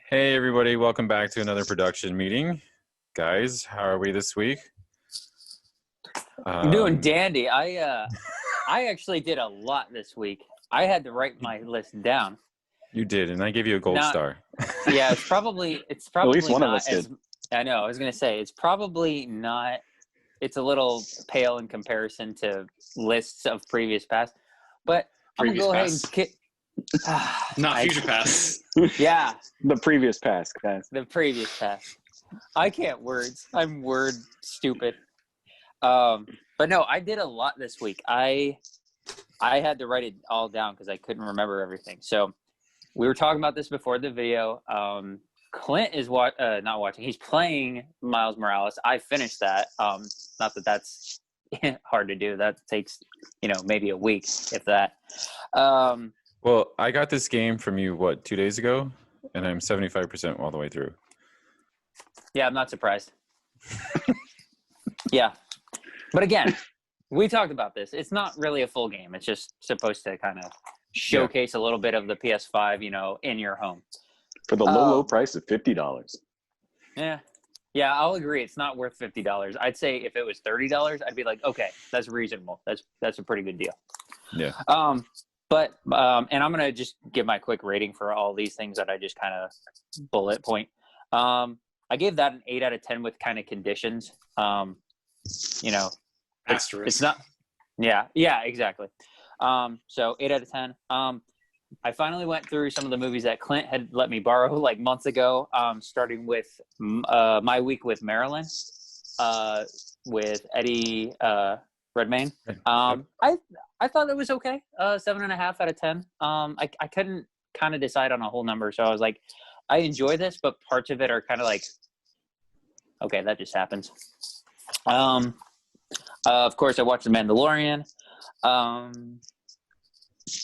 Hey everybody, welcome back to another production meeting. Guys, how are we this week? I'm doing dandy. I actually did a lot this week. I had to write my list down. You did, and I gave you a gold star. Yeah, it's probably At least one of us as did. I know, I was gonna say it's probably not, it's a little pale in comparison to lists of previous past. But I'm gonna go ahead and Not future past. Yeah. The previous past, guys. The previous past. I can't words. I'm word stupid. But no, I did a lot this week. I had to write it all down because I couldn't remember everything. So we were talking about this before the video. Clint is not watching. He's playing Miles Morales. I finished that. Not that that's hard to do. That takes, maybe a week, if that. Well, I got this game from you, 2 days ago? And I'm 75% all the way through. Yeah, I'm not surprised. Yeah. But again, we talked about this. It's not really a full game. It's just supposed to kind of showcase a little bit of the PS5, in your home. For the low price of $50. Yeah. Yeah, I'll agree. It's not worth $50. I'd say if it was $30, I'd be like, okay, that's reasonable. That's a pretty good deal. Yeah. But and I'm gonna just give my quick rating for all these things that I just kind of bullet point. I gave that an 8 out of 10 with kind of conditions. Asterisk. It's not. Yeah, exactly. So 8 out of 10. I finally went through some of the movies that Clint had let me borrow like months ago. Starting with My Week with Marilyn, with Eddie Redmayne. I thought it was okay. 7.5 out of 10. I couldn't kind of decide on a whole number, so I was like, I enjoy this, but parts of it are kind of like, okay, that just happens. Of course, I watched The Mandalorian.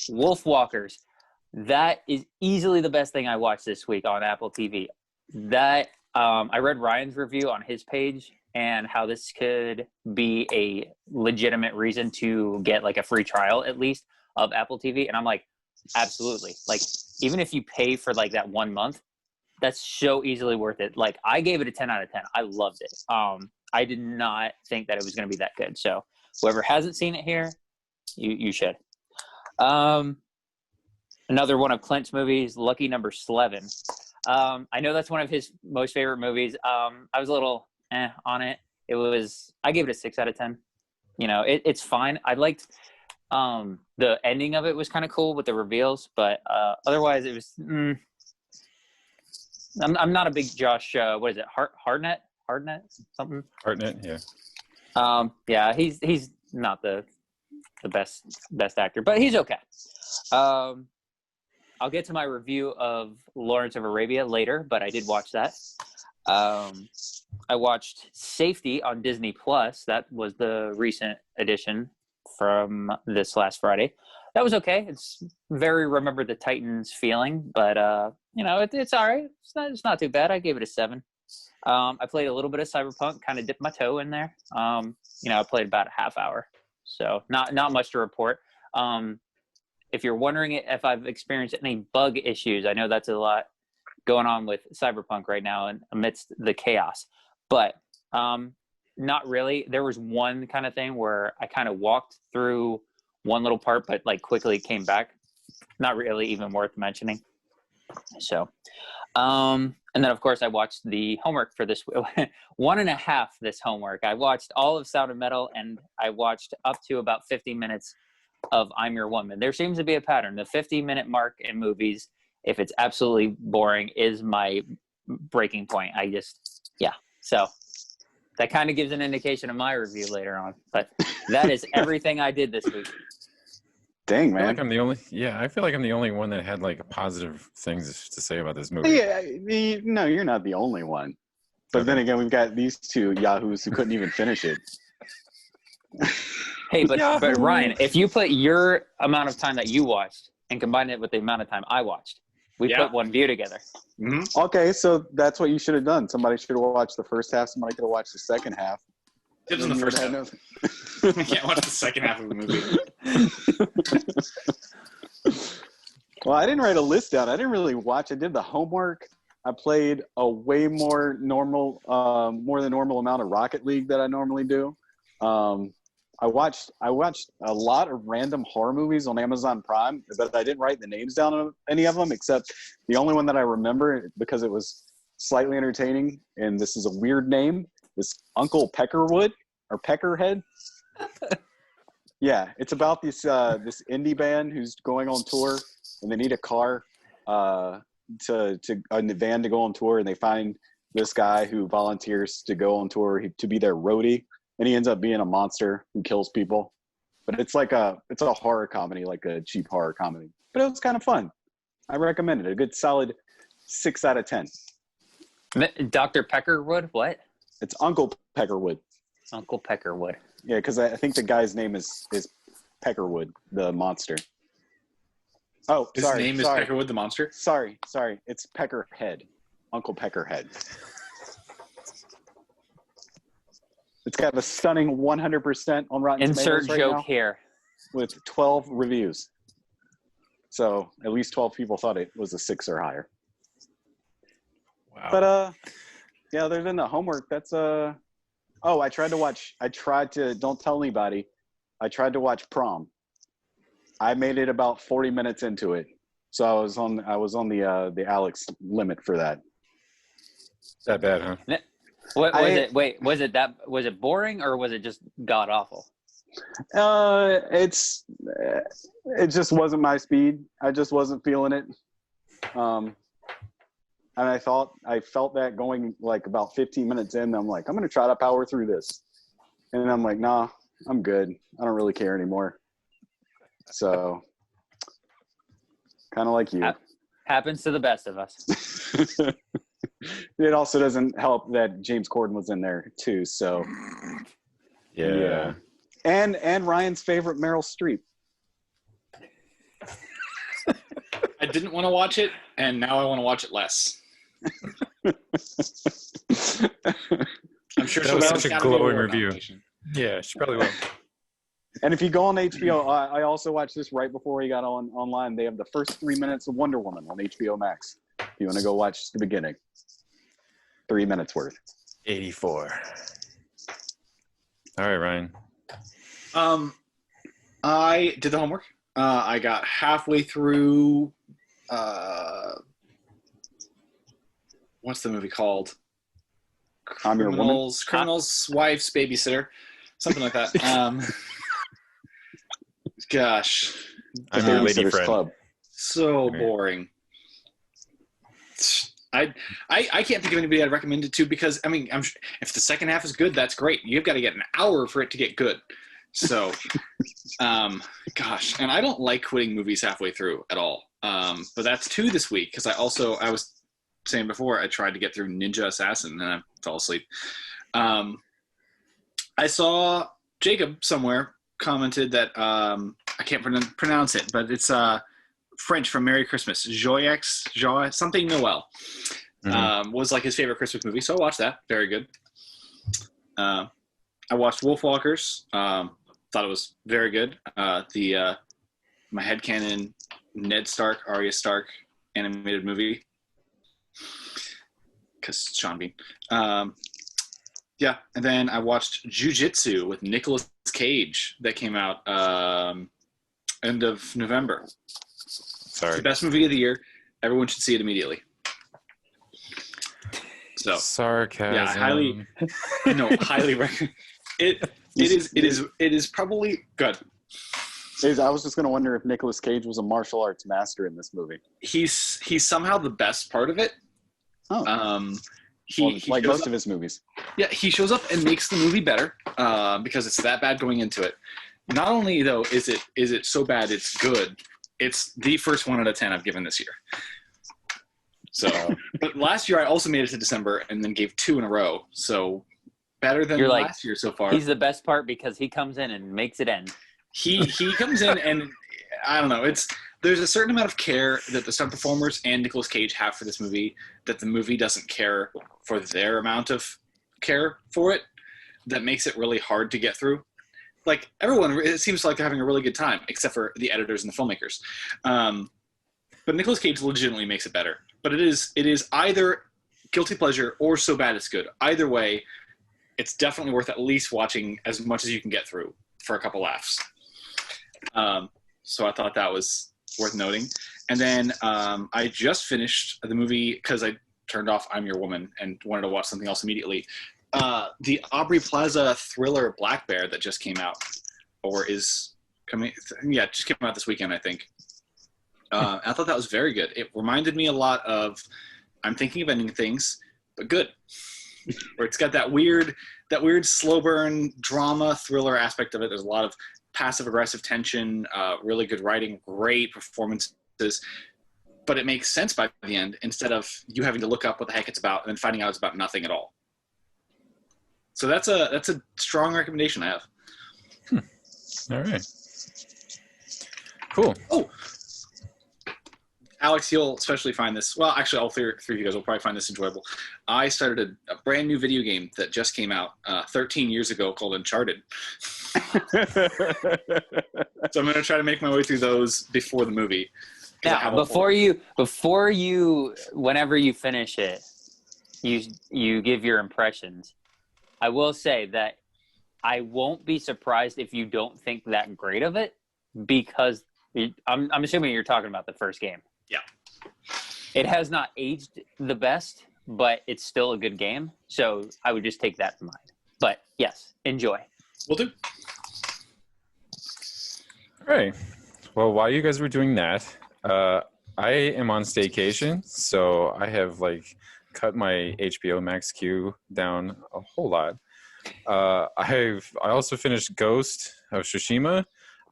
Wolf Walkers. That is easily the best thing I watched this week on Apple TV. That I read Ryan's review on his page and how this could be a legitimate reason to get like a free trial at least of Apple TV. And I'm like, absolutely. Like, even if you pay for like that 1 month, that's so easily worth it. Like, I gave it a 10 out of 10. I loved it. I did not think that it was going to be that good. So whoever hasn't seen it here, you should. Another one of Clint's movies, Lucky Number 11. I know that's one of his most favorite movies. I was a little on it. I gave it a 6 out of 10. It's fine. I liked the ending of it was kind of cool with the reveals, but otherwise it was I'm not a big Josh what is it, Hartnett something? Hartnett, yeah. Yeah, he's not the best actor, but he's okay. I'll get to my review of Lawrence of Arabia later, but I did watch that. I watched Safety on Disney Plus. That was the recent edition from this last Friday. That was okay. It's very Remember the Titans feeling, but it's all right. It's not too bad. I gave it a 7. I played a little bit of Cyberpunk, kind of dipped my toe in there. I played about a half hour, so not much to report. If you're wondering if I've experienced any bug issues, I know that's a lot going on with Cyberpunk right now and amidst the chaos, but not really. There was one kind of thing where I kind of walked through one little part, but like quickly came back. Not really even worth mentioning. So, and then of course I watched the homework for this 1.5 this homework. I watched all of Sound of Metal, and I watched up to about 50 minutes of I'm Your Woman. There seems to be a pattern. The 50-minute mark in movies, if it's absolutely boring, is my breaking point. So that kind of gives an indication of my review later on. But that is everything I did this week. Dang, man. I feel like I'm the only one that had like positive things to say about this movie. Yeah, no, you're not the only one. But then again, we've got these two yahoos who couldn't even finish it. Hey, but Ryan, if you put your amount of time that you watched and combine it with the amount of time I watched, we put one view together. Mm-hmm. Okay, so that's what you should have done. Somebody should have watched the first half. Somebody could have watched the second half. Tips in the first half. I can't watch the second half of the movie. Well, I didn't write a list down. I didn't really watch. I did the homework. I played a way more than normal amount of Rocket League that I normally do. I watched a lot of random horror movies on Amazon Prime, but I didn't write the names down of any of them, except the only one that I remember because it was slightly entertaining, and this is a weird name, is Uncle Peckerwood or Peckerhead. Yeah, it's about this indie band who's going on tour, and they need a car a van to go on tour, and they find this guy who volunteers to go on tour to be their roadie. And he ends up being a monster who kills people. But it's a horror comedy, like a cheap horror comedy. But it was kind of fun. I recommend it. A good solid 6 out of 10. Dr. Peckerwood, what? It's Uncle Peckerwood. Uncle Peckerwood. Yeah, because I think the guy's name is Peckerwood, the monster. Oh, His name is Peckerwood the monster? Sorry. It's Peckerhead. Uncle Peckerhead. It's got a stunning 100% on Rotten Tomatoes Insert right joke now, here. with 12 reviews. So at least 12 people thought it was a 6 or higher. Wow. But yeah, other than the homework, that's oh, I tried to don't tell anybody. I tried to watch Prom. I made it about 40 minutes into it. So I was on the Alex limit for that. That bad, huh? What was it? Wait, was it boring or was it just god awful? It just wasn't my speed. I just wasn't feeling it. And I felt that going like about 15 minutes in, I'm like, I'm going to try to power through this. And I'm like, nah, I'm good. I don't really care anymore. So kind of like you. Happens to the best of us. It also doesn't help that James Corden was in there too. So Yeah. and Ryan's favorite Meryl Streep. I didn't want to watch it, and now I want to watch it less. I'm sure That she'll was get such a Academy glowing Award review. nomination. Yeah, she probably will. And if you go on HBO, I also watched this right before we got online. They have the first 3 minutes of Wonder Woman on HBO Max. If you want to go watch the beginning. 3 minutes worth. 84. All right, Ryan. I did the homework. I got halfway through. What's the movie called? I'm Your Woman? Criminal's Wife's Babysitter, something like that. Gosh, I'm your lady Babysitter's friend. Club. so boring. I can't think of anybody I'd recommend it to because I mean if the second half is good, that's great. You've got to get an hour for it to get good. So, gosh, and I don't like quitting movies halfway through at all. But that's 2 this week because I was saying before I tried to get through Ninja Assassin and I fell asleep. I saw Jacob somewhere commented that I can't pronounce it, but it's French from Merry Christmas. Joie something Noel was like his favorite Christmas movie, so I watched that. Very good. I watched Wolfwalkers. Thought it was very good. My headcanon Ned Stark, Arya Stark animated movie. Because Sean Bean. Yeah, and then I watched Jiu-Jitsu with Nicolas Cage that came out end of November. Sorry. It's the best movie of the year. Everyone should see it immediately. So Sarcasm. yeah, highly recommend it. It is probably good. I was just going to wonder if Nicolas Cage was a martial arts master in this movie. He's somehow the best part of it. Oh. He like shows most up, of his movies. Yeah, he shows up and makes the movie better because it's that bad going into it. Not only though is it so bad it's good. It's the first 1 out of 10 I've given this year. So, but last year I also made it to December and then gave 2 in a row. So better than last year so far. He's the best part because he comes in and makes it end. He comes in and I don't know. There's a certain amount of care that the stunt performers and Nicolas Cage have for this movie that the movie doesn't care for their amount of care for it. That makes it really hard to get through. Like everyone, it seems like they're having a really good time, except for the editors and the filmmakers. But Nicolas Cage legitimately makes it better. But it is either guilty pleasure or so bad it's good. Either way, it's definitely worth at least watching as much as you can get through for a couple laughs. So I thought that was worth noting. And then I just finished the movie because I turned off I'm Your Woman and wanted to watch something else immediately. The Aubrey Plaza thriller Black Bear that just came out, or is coming, yeah, just came out this weekend, I think. I thought that was very good. It reminded me a lot of I'm Thinking of Ending Things, but good. Where it's got that weird slow burn drama thriller aspect of it. There's a lot of passive aggressive tension, really good writing, great performances, but it makes sense by the end instead of you having to look up what the heck it's about and then finding out it's about nothing at all. So that's a strong recommendation I have. All right. Cool. Oh, Alex, you'll especially find this. Well, actually, all three of you guys will probably find this enjoyable. I started a brand new video game that just came out 13 years ago called Uncharted. So I'm going to try to make my way through those before the movie. Now, before you, whenever you finish it, you give your impressions. I will say that I won't be surprised if you don't think that great of it, because I'm assuming you're talking about the first game. Yeah. It has not aged the best, but it's still a good game. So I would just take that in mind. But yes, enjoy. Will do. All right. Well, while you guys were doing that, I am on staycation, so I have cut my HBO Max queue down a whole lot. I also finished Ghost of Tsushima.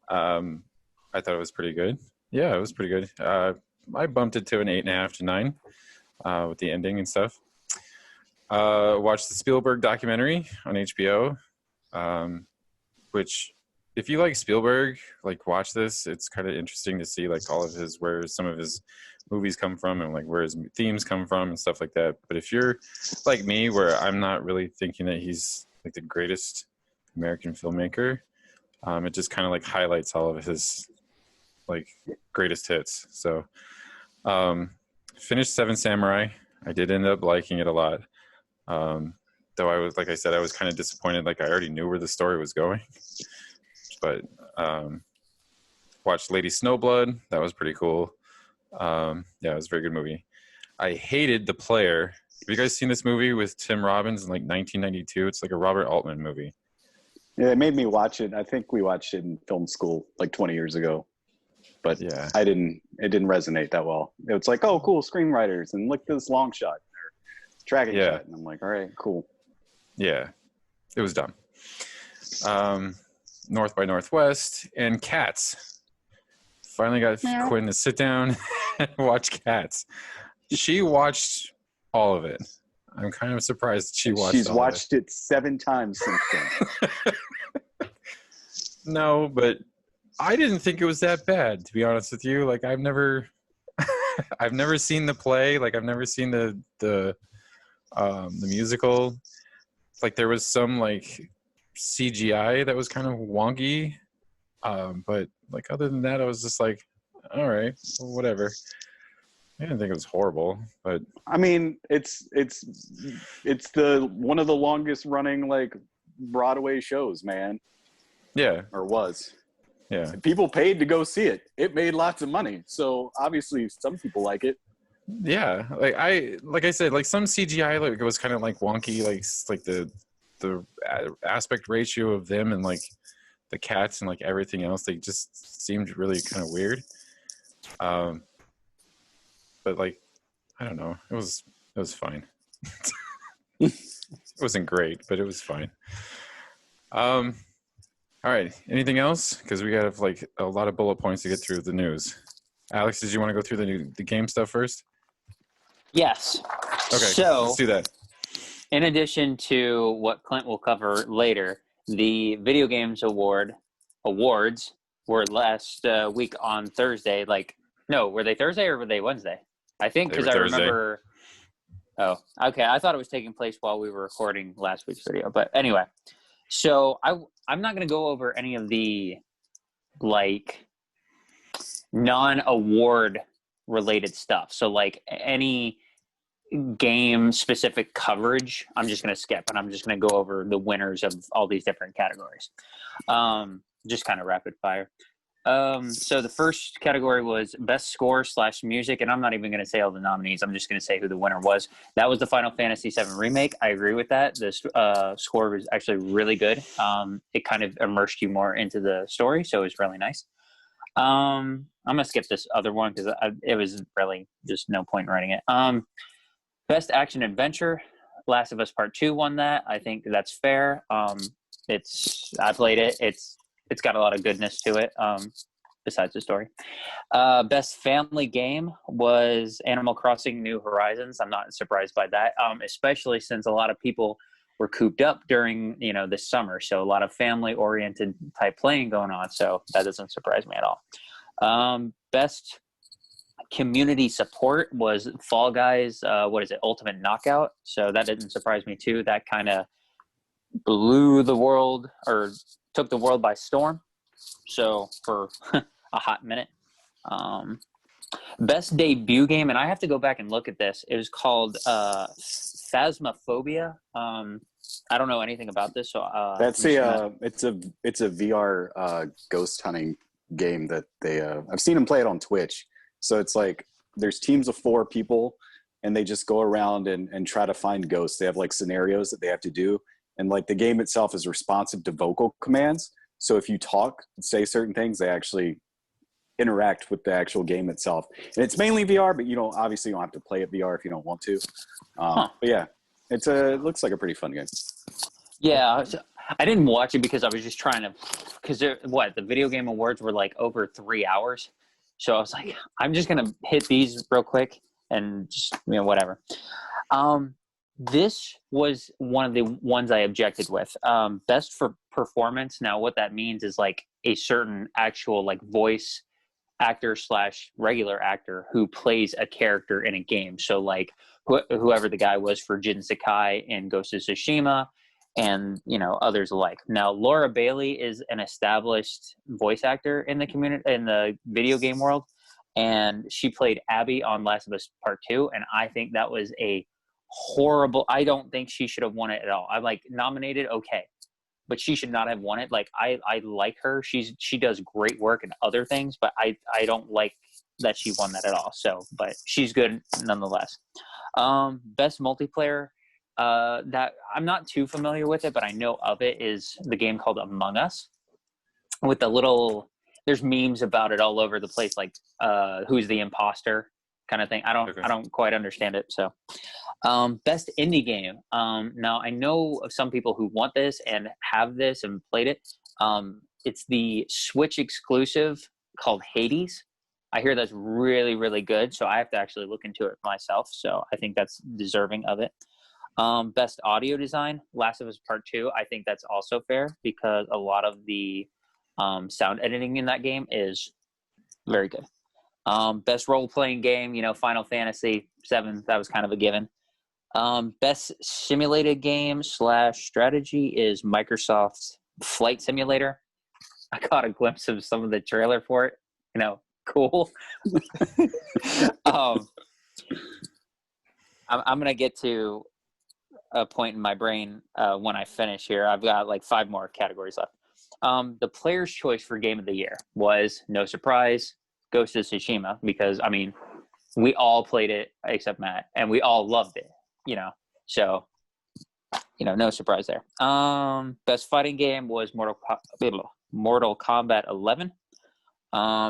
I thought it was pretty good. Yeah, it was pretty good. I bumped it to an 8.5 to 9 with the ending and stuff. Watched the Spielberg documentary on HBO, which, if you like Spielberg, watch this. It's kind of interesting to see all of where some of his movies come from and where his themes come from and stuff like that. But if you're like me, where I'm not really thinking that he's the greatest American filmmaker, it just kind of highlights all of his greatest hits. So finished Seven Samurai. I did end up liking it a lot, though I was, like I said, I was kind of disappointed. I already knew where the story was going. But watched Lady Snowblood. That was pretty cool. Yeah, it was a very good movie. I hated The Player. Have you guys seen this movie with Tim Robbins in 1992? It's a Robert Altman movie. Yeah, it made me watch it. I think we watched it in film school 20 years ago. But yeah, it didn't resonate that well. It was oh, cool, screenwriters, and look at this long shot or tracking shot. And I'm all right, cool. Yeah, it was dumb. North by Northwest and Cats. Finally got Quinn to sit down and watch Cats. She watched all of it. I'm kind of surprised she's watched it 7 times since then. No, but I didn't think it was that bad, to be honest with you. I've never seen the play. I've never seen the musical. There was some CGI that was kind of wonky, but other than that, I was just all right, well, whatever. I didn't think it was horrible, but I mean, it's the one of the longest running Broadway shows, man. Yeah, or was. Yeah, people paid to go see it. It made lots of money, so obviously some people like it. Yeah, I said, some CGI it was kind of wonky, the aspect ratio of them and the cats and everything else, they just seemed really kind of weird. But I don't know, it was fine. It wasn't great, but it was fine. All right, anything else? Because we got a lot of bullet points to get through the news. Alex, did you want to go through the game stuff first? Yes. Okay, so let's do that. In addition to what Clint will cover later, the Video Games awards were last week on Thursday. No, were they Thursday or were they Wednesday? I think, because I remember. Oh, okay. I thought it was taking place while we were recording last week's video. But anyway, so I'm not going to go over any of the non-award related stuff. So any game specific coverage, I'm just going to skip, and I'm just going to go over the winners of all these different categories. Just kind of rapid fire. So the first category was best score / music, and I'm not even going to say all the nominees. I'm just going to say who the winner was. That was the Final Fantasy VII Remake. I agree with that. The score was actually really good. It kind of immersed you more into the story, so it was really nice. I'm going to skip this other one because it was really just no point in writing it. Best action adventure, Last of Us Part 2 won that. I think that's fair. I played it. It's got a lot of goodness to it, besides the story. Best family game was Animal Crossing New Horizons. I'm not surprised by that, especially since a lot of people were cooped up during, this summer. So a lot of family-oriented type playing going on. So that doesn't surprise me at all. Best community support was Fall Guys, Ultimate Knockout. So that didn't surprise me too. That kind of blew the world, or took the world by storm. So for a hot minute. Best debut game, and I have to go back and look at this. It was called Phasmophobia. I don't know anything about this, so That's it's a VR ghost hunting game that I've seen them play it on Twitch. So it's like there's teams of 4 people, and they just go around and try to find ghosts. They have like scenarios that they have to do, and like the game itself is responsive to vocal commands. So if you talk, say certain things, they actually interact with the actual game itself. And it's mainly VR, but you don't have to play it VR if you don't want to. But yeah, it looks like a pretty fun game. Yeah, I didn't watch it because I was just trying to, the video game awards were like over 3 hours. So I was like, I'm just going to hit these real quick and just, whatever. This was one of the ones I objected with. Best for performance. Now, what that means is like a certain actual like voice actor / regular actor who plays a character in a game. So like whoever the guy was for Jin Sakai in Ghost of Tsushima, and others alike. Now, Laura Bailey is an established voice actor in the community, in the video game world, and she played Abby on Last of Us Part 2, and I think that was a horrible. I don't think she should have won it at all. I'm like, nominated, okay, but she should not have won it. Like I like her. She does great work in other things, but I don't like that she won that at all. So, but she's good nonetheless. Best multiplayer. That I'm not too familiar with it, but I know of it, is the game called Among Us, with there's memes about it all over the place, like who's the imposter kind of thing. I don't quite understand it. So best indie game. Now I know of some people who want this and have this and played it. It's the Switch exclusive called Hades. I hear that's really, really good, so I have to actually look into it myself. So I think that's deserving of it. Best audio design, Last of Us Part 2. I think that's also fair because a lot of the sound editing in that game is very good. Best role-playing game, Final Fantasy VII. That was kind of a given. Best simulated game / strategy is Microsoft's Flight Simulator. I caught a glimpse of some of the trailer for it. Cool. I'm going to get to a point in my brain when I finish here. I've got like 5 more categories left. The player's choice for game of the year was, no surprise, Ghost of Tsushima, because we all played it except Matt, and we all loved it, so no surprise there. Best fighting game was Mortal Kombat 11.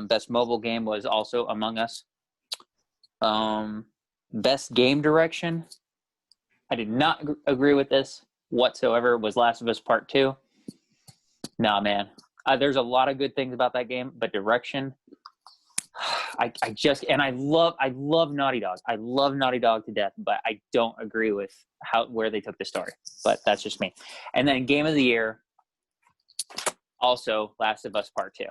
Best mobile game was also Among Us. Best game direction, I did not agree with this whatsoever, was Last of Us Part 2. Nah, man. There's a lot of good things about that game, but direction, I love Naughty Dog. I love Naughty Dog to death, but I don't agree with where they took the story. But that's just me. And then game of the year, also Last of Us Part 2.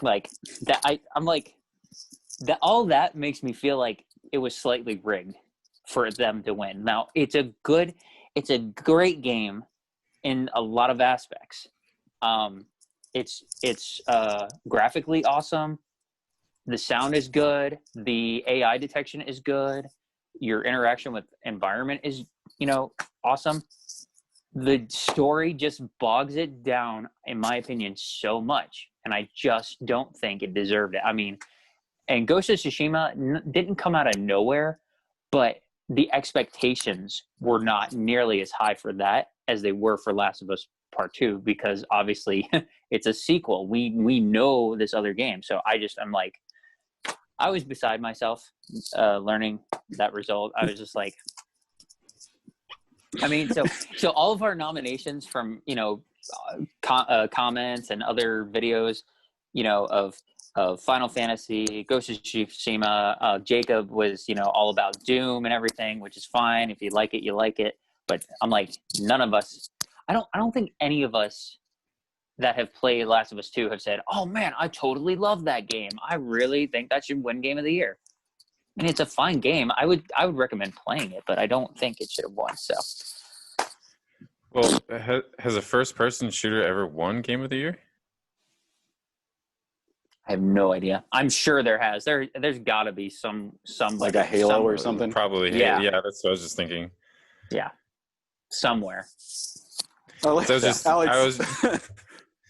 Like that, I'm like that. All that makes me feel like it was slightly rigged for them to win. Now it's a great game in a lot of aspects. It's graphically awesome. the sound is good. The AI detection is good. Your interaction with environment is, awesome. The story just bogs it down, in my opinion, so much. And I just don't think it deserved it. I mean, and Ghost of Tsushima didn't come out of nowhere, but the expectations were not nearly as high for that as they were for Last of Us Part 2, because obviously it's a sequel. We know this other game. So I'm like, I was beside myself learning that result. I was just like, I mean, so all of our nominations from, comments and other videos, of Final Fantasy, Ghost of Tsushima, Jacob was, all about Doom and everything, which is fine. If you like it, you like it. But I'm like, none of us, I don't think any of us that have played Last of Us 2 have said, oh man, I totally love that game. I really think that should win Game of the Year. I mean, it's a fine game. I would recommend playing it, but I don't think it should have won. So, Well, has a first-person shooter ever won Game of the Year? I have no idea. I'm sure there has. There's got to be some like a Halo or something. Probably. Yeah. Yeah, that's what I was just thinking. Yeah, somewhere. Alex, I was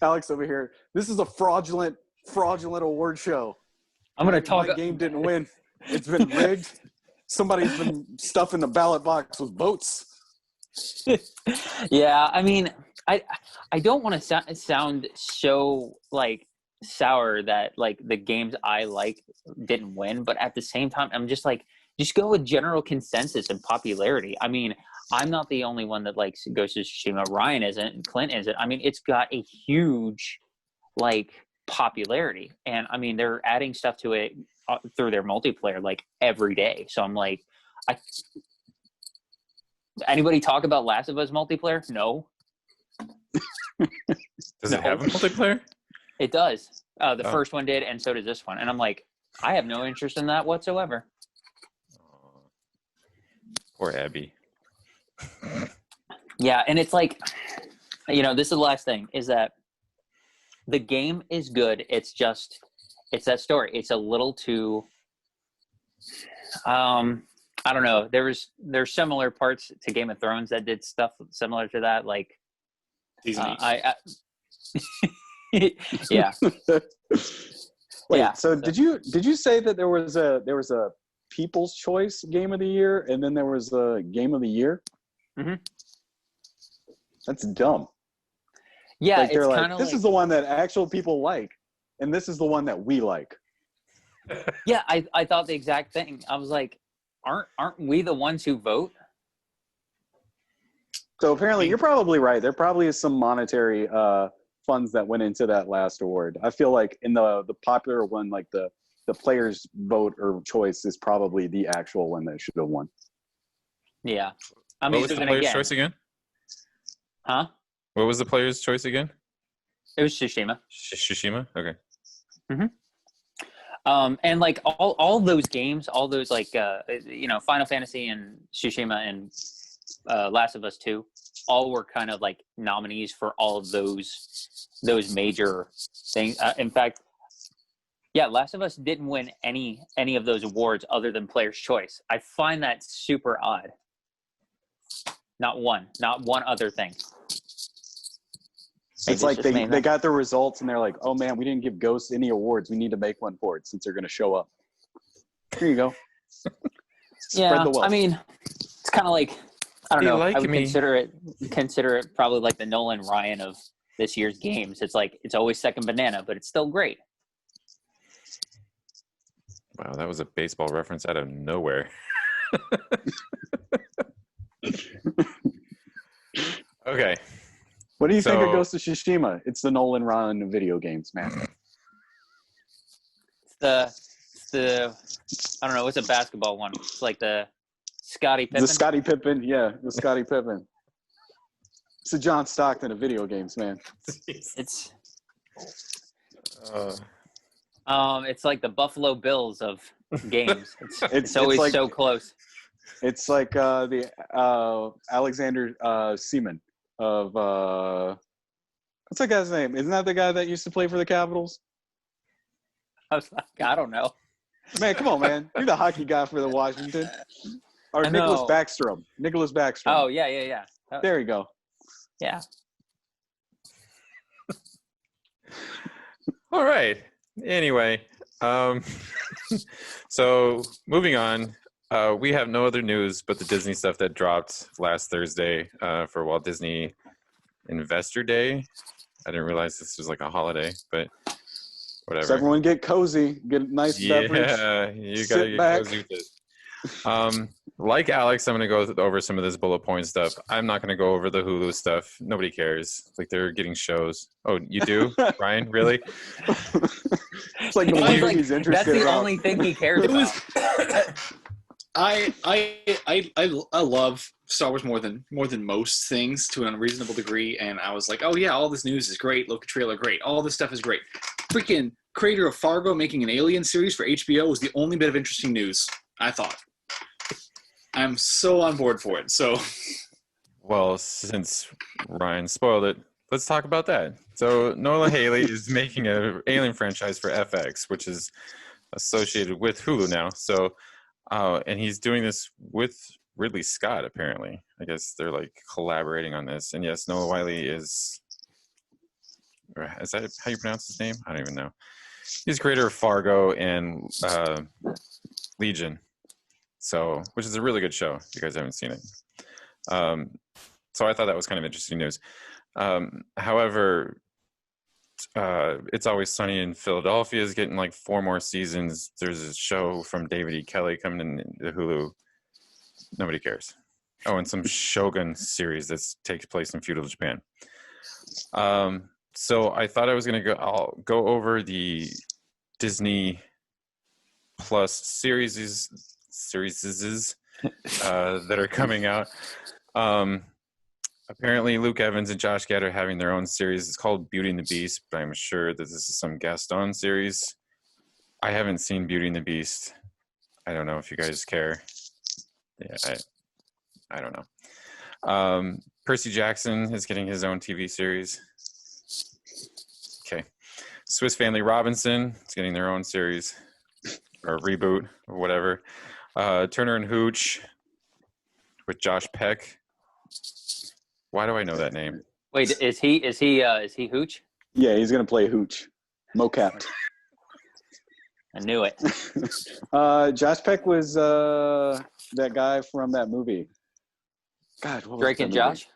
Alex over here. This is a fraudulent award show. I'm gonna talk. My game didn't win. It's been rigged. Somebody's been stuffing the ballot box with votes. Yeah, I mean, I don't want to sound so like sour that like the games I like didn't win, but at the same time, I'm just like, just go with general consensus and popularity. I mean, I'm not the only one that likes Ghost of Tsushima. Ryan isn't, and Clint isn't. I mean, it's got a huge like popularity, and I mean, they're adding stuff to it through their multiplayer like every day. So I'm like, anybody talk about Last of Us multiplayer? No. Does it have a multiplayer? It does. The first one did, and so does this one. And I'm like, I have no interest in that whatsoever. Poor Abby. Yeah, and it's like, this is the last thing, is that the game is good. It's that story. It's a little too, I don't know. There's similar parts to Game of Thrones that did stuff similar to that. Like, yeah. Wait, yeah. So did you say that there was a People's Choice Game of the Year and then there was a Game of the Year? Mm-hmm. That's dumb. Yeah, like, it's kind of like, this like, is the one that actual people like, and this is the one that we like. Yeah, I thought the exact thing. I was like, aren't we the ones who vote? So apparently, you're probably right. There probably is some monetary funds that went into that last award. I feel like in the popular one, like the players' vote or choice is probably the actual one that should have won. Yeah, I mean, what was the player's choice again? Huh? What was the player's choice again? It was Tsushima. Tsushima? Okay. Mm-hmm. And like all those games, all those like Final Fantasy and Tsushima and Last of Us 2, all were kind of like nominees for all of those major things. In fact, yeah, Last of Us didn't win any of those awards other than Player's Choice. I find that super odd. Not one other thing. It's like they got the results and they're like, oh man, we didn't give Ghost any awards. We need to make one for it since they're going to show up. Here you go. Yeah, I mean, it's kind of like, I don't know. I would consider it probably like the Nolan Ryan of this year's games. It's like, it's always second banana, but it's still great. Wow, that was a baseball reference out of nowhere. Okay. What do you think of Ghost of Tsushima? It's the Nolan Ryan of video games, man. It's the I don't know, what's a basketball one? It's like the Scottie Pippen. The Scottie Pippen, yeah, the Scottie Pippen. It's the John Stockton of video games, man. It's like the Buffalo Bills of games. It's always like, so close. It's like the Alexander Seaman of what's that guy's name? Isn't that the guy that used to play for the Capitals? I was like, I don't know. Man, come on, man. You're the hockey guy for the Washington. Or I Nicholas know. Backstrom. Nicholas Backstrom. Oh, yeah. There you go. Yeah. All right. Anyway, so moving on. We have no other news but the Disney stuff that dropped last Thursday for Walt Disney Investor Day. I didn't realize this was like a holiday, but whatever. So everyone get cozy, get a nice beverage. Yeah, you sit gotta get back. cozy with it. Like Alex, I'm gonna go over some of this bullet point stuff. I'm not gonna go over the Hulu stuff. Nobody cares. Like they're getting shows. Oh, you do, Ryan? Really? It's like the He's one like, thing he's that's interested the about. only thing he cares It about. was. I love Star Wars more than most things to an unreasonable degree, and I was like, oh yeah, all this news is great. Look, trailer, great. All this stuff is great. Freaking creator of Fargo making an Alien series for HBO was the only bit of interesting news. I thought. I'm so on board for it. So, Well, since Ryan spoiled it, let's talk about that. So Nola Haley is making an Alien franchise for FX, which is associated with Hulu now. So, and he's doing this with Ridley Scott, apparently. I guess they're like collaborating on this. And yes, Noah Wiley is that how you pronounce his name? I don't even know. He's creator of Fargo and Legion. So, which is a really good show. If you guys haven't seen it. So I thought that was kind of interesting news. However, It's Always Sunny in Philadelphia is getting like 4 more seasons. There's a show from David E. Kelly coming into Hulu. Nobody cares. Oh, and some Shogun series that takes place in feudal Japan. So I thought I was going to I'll go over the Disney Plus series that are coming out. Apparently Luke Evans and Josh Gad are having their own series. It's called Beauty and the Beast, but I'm sure that this is some Gaston series. I haven't seen Beauty and the Beast. I don't know if you guys care. Yeah, I don't know. Percy Jackson is getting his own TV series. Okay. Swiss Family Robinson is getting their own series or reboot or whatever. Turner and Hooch with Josh Peck. Why do I know that name? Wait, is he Hooch? Yeah, he's gonna play Hooch, mocapped. I knew it. Josh Peck was that guy from that movie. God, what was Drake that and movie? Josh?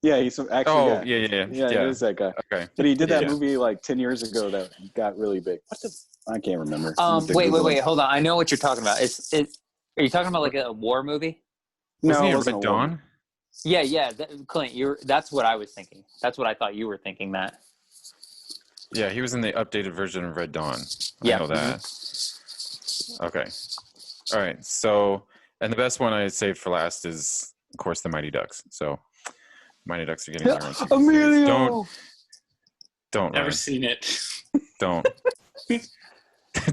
Yeah, he's actually. Oh, Yeah, yeah. it is that guy. Okay. But he did that Yeah. movie like 10 years ago that got really big. I can't remember. Wait. Hold on. I know what you're talking about. Are you talking about like a war movie? Wasn't No, he it in wasn't Red a war. Dawn? Yeah. Clint, that's what I was thinking. That's what I thought you were thinking, Matt. Yeah, he was in the updated version of Red Dawn. Yeah. I know that. Okay. All right. So, and the best one I saved for last is, of course, the Mighty Ducks. So, Mighty Ducks are getting their own series. Emilio! Don't, never Ryan. seen it. Don't.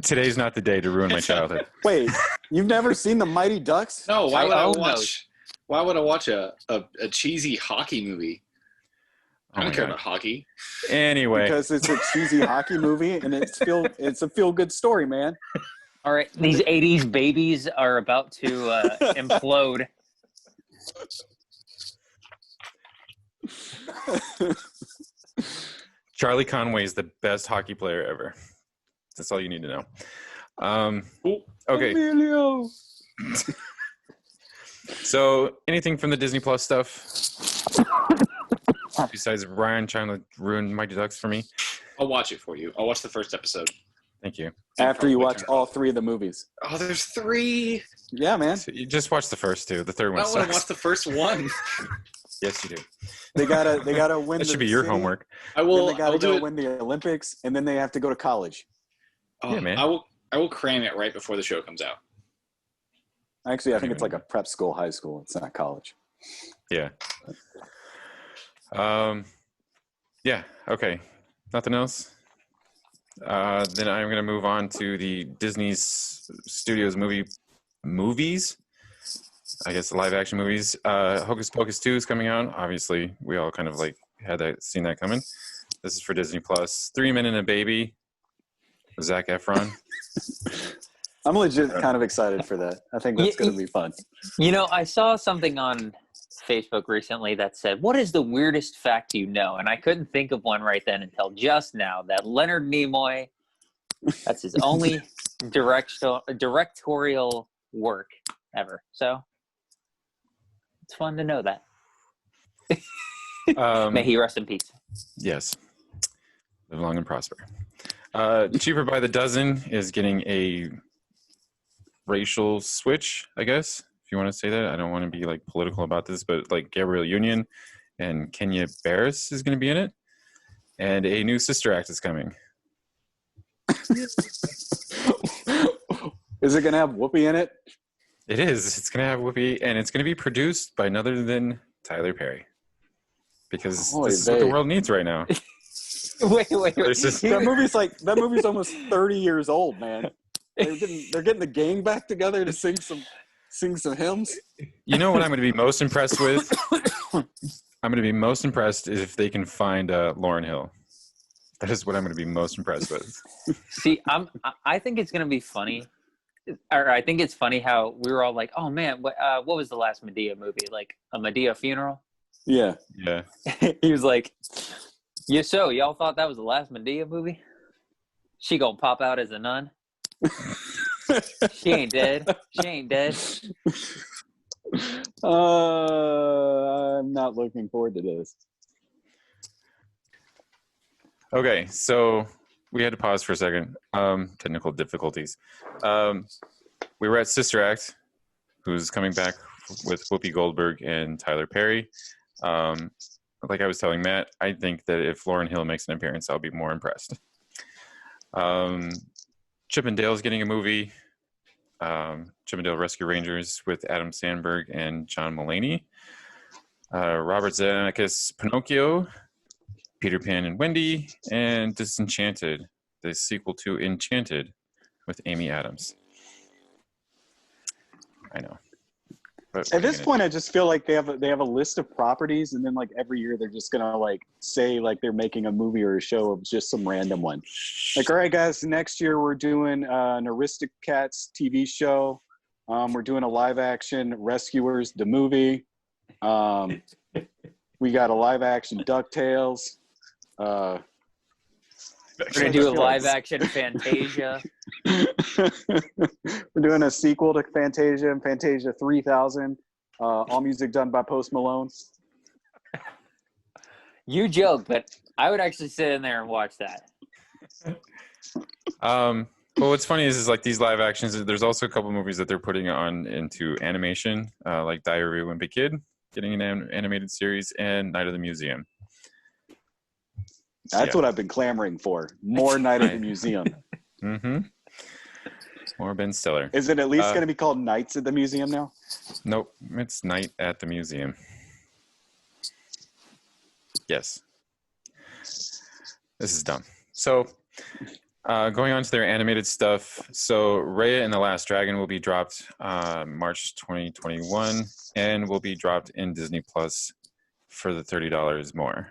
Today's not the day to ruin my childhood. Wait, you've never seen the Mighty Ducks? No, why I would I own watch? Why would I watch a cheesy hockey movie? Oh I don't my care God. about hockey. Anyway, Because it's a cheesy hockey movie and it's a feel good story, man. All right. These 80s babies are about to implode. Charlie Conway is the best hockey player ever. That's all you need to know. Okay. Emilio! So, anything from the Disney Plus stuff? Besides Ryan trying to ruin Mighty Ducks for me? I'll watch it for you. I'll watch the first episode. Thank you. After you Probably watch turn it all off. 3 of the movies. Oh, there's 3. Yeah, man. So you just watch the first 2. The third I one don't want to sucks. watch the first one. Yes, you do. They gotta win. That should the be your city, homework. I Then will. they I gotta will do go it. win the Olympics, and then they have to go to college. Oh, Yeah, man. I will cram it right before the show comes out. Actually, I think it's like a prep school, high school. It's not college. Yeah. Yeah. Okay. Nothing else. Then I'm going to move on to the Disney Studios movies. I guess the live action movies. Hocus Pocus 2 is coming out. Obviously, we all kind of like had seen that coming. This is for Disney Plus. 3 Men and a Baby. Zac Efron. I'm legit kind of excited for that. I think that's going to be fun. You know, I saw something on Facebook recently that said, "What is the weirdest fact you know?" And I couldn't think of one right then until just now. That Leonard Nimoy, that's his only directorial work ever. So it's fun to know that. May he rest in peace. Yes. Live long and prosper. Cheaper by the Dozen is getting a racial switch, I guess, if you want to say that. I don't want to be like political about this, but like Gabrielle Union and Kenya Barris is going to be in it. And a new Sister Act is coming. Is it going to have Whoopi in it? It is. It's going to have Whoopi, and it's going to be produced by none other than Tyler Perry. Because this is what the world needs right now. Wait. That movie's almost 30 years old, man. They're getting the gang back together to sing some hymns. You know what I'm going to be most impressed with? I'm going to be most impressed is if they can find Lauryn Hill. That is what I'm going to be most impressed with. See, I think it's going to be funny. Or I think it's funny how we were all like, "Oh man, what was the last Medea movie? Like a Medea funeral?" Yeah. He was like, "Yeah, so y'all thought that was the last Medea movie? She gonna pop out as a nun? She ain't dead. She ain't dead." I'm not looking forward to this. Okay, so we had to pause for a second. Technical difficulties. We were at Sister Act, who's coming back with Whoopi Goldberg and Tyler Perry. Like I was telling Matt, I think that if Lauryn Hill makes an appearance, I'll be more impressed. Chip and Dale's getting a movie. Chip and Dale Rescue Rangers with Adam Sandberg and John Mulaney. Robert Zemeckis' Pinocchio, Peter Pan and Wendy, and Disenchanted, the sequel to Enchanted with Amy Adams. I know. But at this point, I just feel like they have a list of properties, and then like every year they're just gonna like say like they're making a movie or a show of just some random one. Like, all right, guys, next year we're doing an Aristocats TV show. We're doing a live action Rescuers the movie. We got a live action DuckTales. We're gonna do a live action Fantasia. We're doing a sequel to Fantasia and Fantasia 3000. All music done by Post Malone. You joke, but I would actually sit in there and watch that. Well, what's funny is like these live actions, there's also a couple movies that they're putting on into animation, like Diary of a Wimpy Kid, getting an animated series, and Night of the Museum. That's what I've been clamoring for. More Night at the Museum. Mm-hmm. More Ben Stiller. Is it at least going to be called Nights at the Museum now? Nope. It's Night at the Museum. Yes. This is dumb. So, going on to their animated stuff. So, Raya and the Last Dragon will be dropped March 2021 and will be dropped in Disney Plus for the $30 more.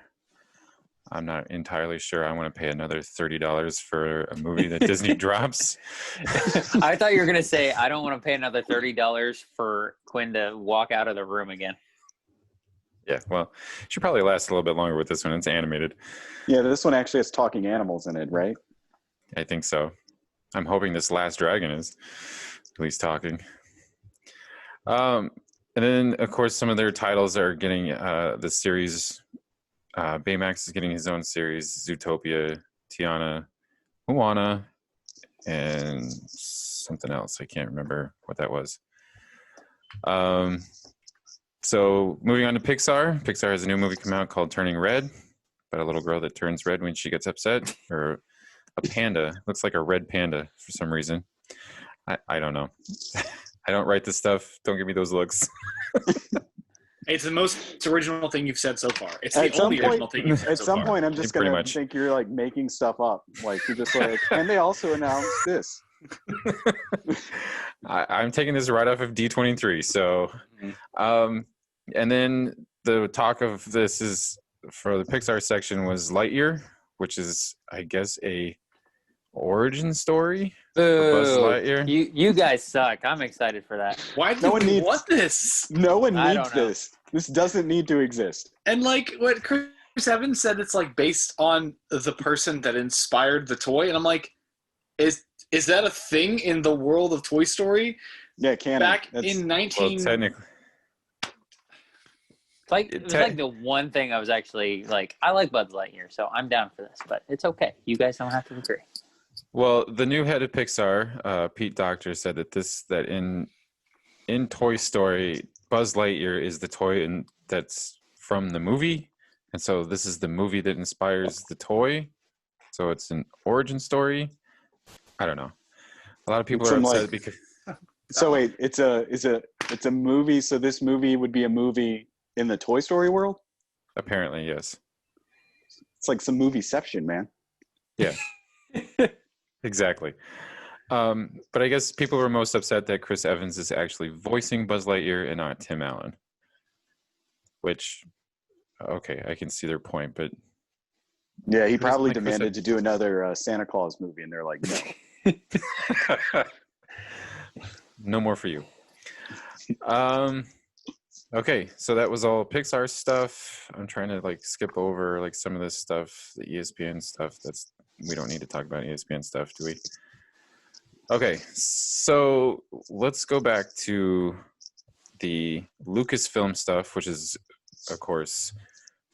I'm not entirely sure I want to pay another $30 for a movie that Disney drops. I thought you were going to say, I don't want to pay another $30 for Quinn to walk out of the room again. Yeah, well, should probably last a little bit longer with this one. It's animated. Yeah, this one actually has talking animals in it, right? I think so. I'm hoping this Last Dragon is at least talking. And then, of course, some of their titles are getting the series. Baymax is getting his own series, Zootopia, Tiana, Moana, and something else. I can't remember what that was. So moving on to Pixar. Pixar has a new movie come out called Turning Red, about a little girl that turns red when she gets upset, or a panda. Looks like a red panda for some reason. I don't know. I don't write this stuff. Don't give me those looks. It's the most original thing you've said so far. It's the only original thing you've said so far. At some point, I'm just going to think you're like making stuff up. Like you're just like, and they also announced this. I'm taking this right off of D23. So, and then the talk of this is for the Pixar section was Lightyear, which is, I guess, a origin story for Buzz Boo. Lightyear. You guys suck. I'm excited for that. Why do No one we needs- want this? No one I needs don't know. this. This doesn't need to exist. And like what Chris Evans said, it's like based on the person that inspired the toy, and I'm like, is that a thing in the world of Toy Story? Yeah, canon. Back That's- in Well, 19, technically, It was like the one thing I was actually like, I like Buzz Lightyear, so I'm down for this, but it's okay. You guys don't have to agree. well, the new head of Pixar, Pete Docter, said that in Toy Story, Buzz Lightyear is the toy that's from the movie, and so this is the movie that inspires the toy. So it's an origin story. I don't know. A lot of people are Some, upset like- because So wait, it's a movie. So this movie would be a movie in the Toy Story world. apparently, yes, It's like some movieception, man. exactly. But I guess people were most upset that Chris Evans is actually voicing Buzz Lightyear and not Tim Allen. Which, okay, I can see their point, but Yeah, he Chris- probably like Chris demanded to do another Santa Claus movie, and they're like, no. no more for you. Okay, so that was all Pixar stuff. I'm trying to like skip over like some of this stuff, the ESPN stuff. We don't need to talk about ESPN stuff, do we? Okay, so let's go back to the Lucasfilm stuff, which is, of course,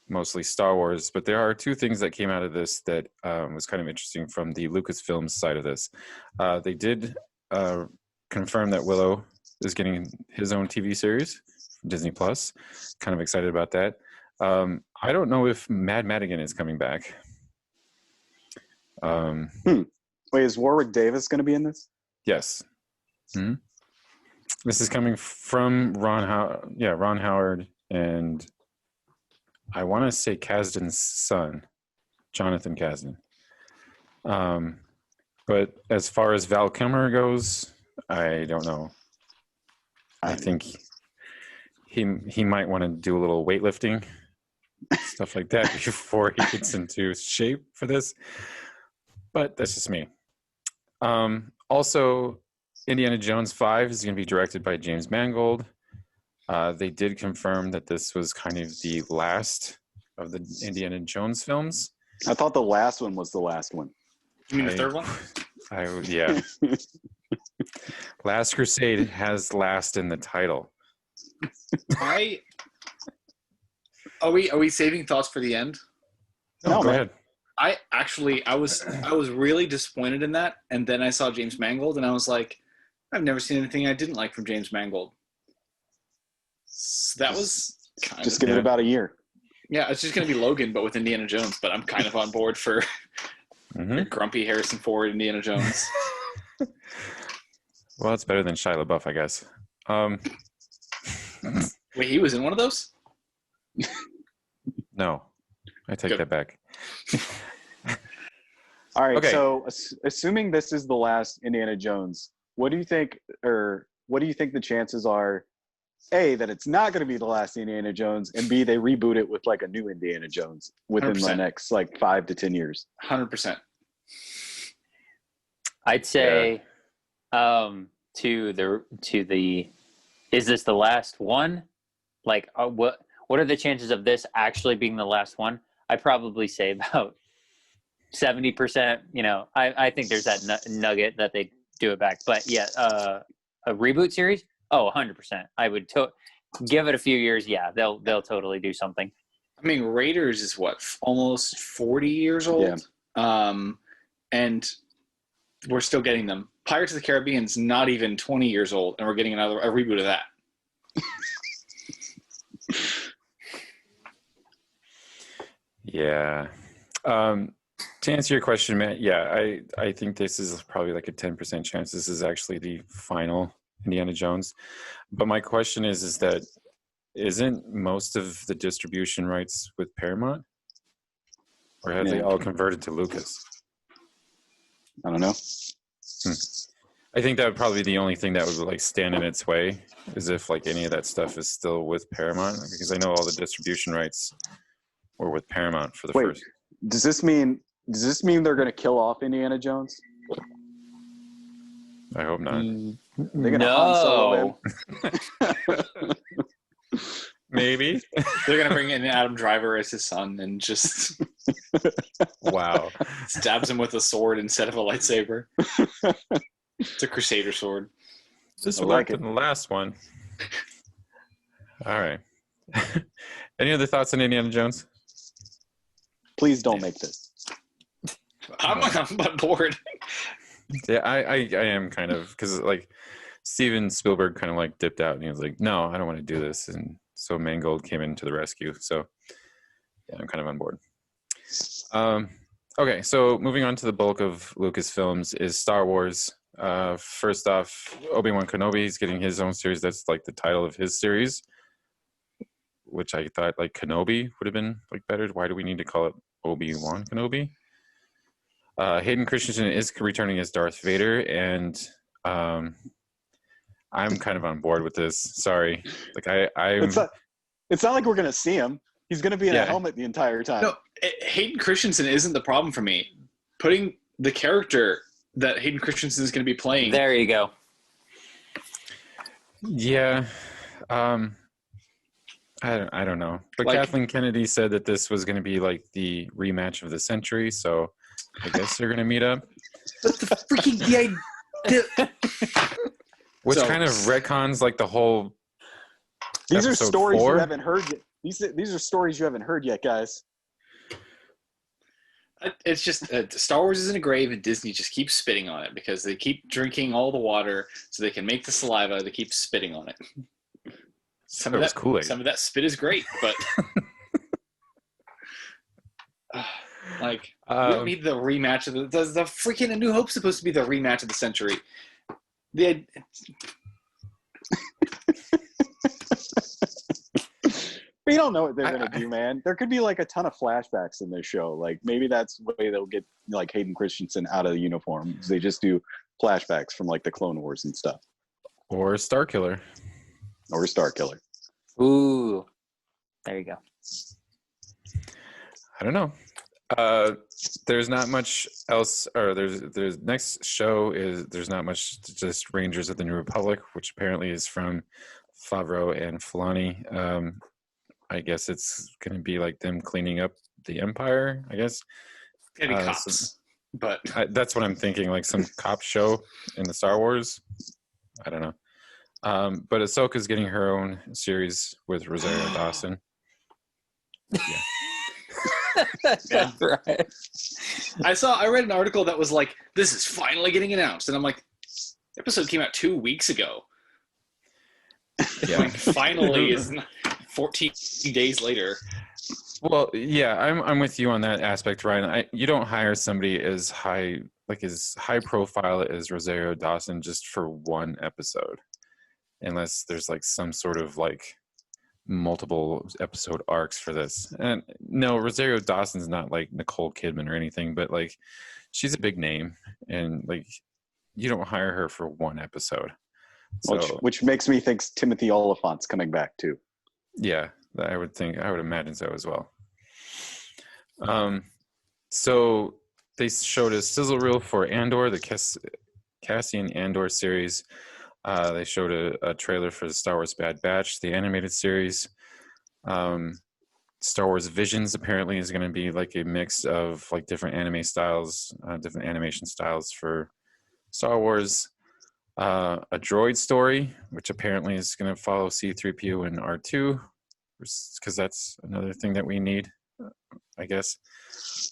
mostly Star Wars. But there are two things that came out of this that was kind of interesting from the Lucasfilm side of this. They did confirm that Willow is getting his own TV series, Disney Plus. Kind of excited about that. I don't know if Mad Madigan is coming back. Wait, is Warwick Davis going to be in this? Yes. This is coming from Ron Howard, and I want to say Kasdan's son, Jonathan Kasdan. But as far as Val Kilmer goes, I don't know. I think he might want to do a little weightlifting, stuff like that, before he gets into shape for this. But that's just me. Also, Indiana Jones 5 is going to be directed by James Mangold. They did confirm that this was kind of the last of the Indiana Jones films. I thought the last one was the last one. You mean the third one? Yeah. Last Crusade has last in the title. Are we saving thoughts for the end? No, Go man. ahead. I was really disappointed in that, and then I saw James Mangold, and I was like, I've never seen anything I didn't like from James Mangold. So that was kind Just of, give it about a year. yeah. It's just gonna be Logan, but with Indiana Jones. But I'm kind of on board for Mhm. grumpy Harrison Ford Indiana Jones. Well, it's better than Shia LaBeouf, I guess. Wait, he was in one of those? No, I take Good. that back. All right. Okay. So, assuming this is the last Indiana Jones, what do you think, or what do you think the chances are? A, that it's not going to be the last Indiana Jones, and B, they reboot it with like a new Indiana Jones within the 100%. next like 5 to 10 years. 100%. I'd say to the is this the last one? Like what are the chances of this actually being the last one? I'd probably say about 70%. You know, I think there's that nugget that they do it back. But yeah, a reboot series? Oh, 100%. I would give it a few years. Yeah, they'll totally do something. I mean, Raiders is what, almost 40 years old? And we're still getting them. Pirates of the Caribbean's not even 20 years old, and we're getting a reboot of that. Yeah. To answer your question, Matt, yeah, I think this is probably like a 10% chance this is actually the final Indiana Jones. But my question is that isn't most of the distribution rights with Paramount? Or have they all converted to Lucas? I don't know. I think that would probably be the only thing that would like stand in its way, is if like any of that stuff is still with Paramount, because I know all the distribution rights were with Paramount for the Wait. first. Does this mean Does this mean they're going to kill off Indiana Jones? I hope not. They're going to Han Solo him. Maybe. They're gonna bring in Adam Driver as his son and just Wow. stabs him with a sword instead of a lightsaber. It's a Crusader sword. This I worked like it. in the last one. All right. Any other thoughts on Indiana Jones? Please don't make this. I'm bored. Yeah, I am kind of, because like Steven Spielberg kind of like dipped out and he was like, no, I don't want to do this. And so Mangold came in to the rescue. So yeah, I'm kind of on board. Okay, so moving on to the bulk of Lucasfilms is Star Wars. First off, Obi-Wan Kenobi is getting his own series. That's like the title of his series, which I thought like Kenobi would have been like better. Why do we need to call it Obi-Wan Kenobi? Hayden Christensen is returning as Darth Vader, and I'm kind of on board with this. Sorry, like I'm. It's not like we're gonna see him. He's gonna be in a helmet the entire time. No, Hayden Christensen isn't the problem for me. Putting the character that Hayden Christensen is going to be playing. There you go. Yeah, I don't know, but Like- Kathleen Kennedy said that this was going to be like the rematch of the century, so I guess they're going to meet up. But the freaking Which So- kind of retcons like the whole. These are episode stories 4? you haven't heard yet. These are stories you haven't heard yet, guys. It's just Star Wars is in a grave, and Disney just keeps spitting on it because they keep drinking all the water so they can make the saliva. They keep spitting on it. Some That was Kool-Aid. Some of that spit is great, but like we don't need the rematch of the freaking A New Hope's supposed to be the rematch of the century. We don't know what they're gonna do, man. There could be like a ton of flashbacks in this show. Like maybe that's the way they'll get like Hayden Christensen out of the uniform. They just do flashbacks from like the Clone Wars and stuff, Or Star Killer. or Star Killer. Ooh, there you go. I don't know. There's not much else, or there's next show is there's not much, just Rangers of the New Republic, which apparently is from Favreau and Filoni. I guess it's gonna be like them cleaning up the Empire. I guess Maybe cops, but that's what I'm thinking, like some cop show in the Star Wars. I don't know. But Ahsoka's getting her own series with Rosario Dawson. Yeah. Right. I read an article that was like, "This is finally getting announced," and I'm like, the episode came out 2 weeks ago. Yeah. Like, finally is 14 days later. Well, yeah, I'm with you on that aspect, Ryan. You don't hire somebody as high profile as Rosario Dawson just for one episode, unless there's like some sort of like multiple episode arcs for this. And no, Rosario Dawson's not like Nicole Kidman or anything, but like she's a big name, and like you don't hire her for one episode. So Which makes me think Timothy Oliphant's coming back too. yeah, I would imagine so as well. So they showed a sizzle reel for Andor, the Cassian Andor series. They showed a trailer for the Star Wars Bad Batch, the animated series. Star Wars Visions apparently is going to be like a mix of like different anime styles, different animation styles for Star Wars. A droid story, which apparently is going to follow C-3PO and R2, because that's another thing that we need, I guess.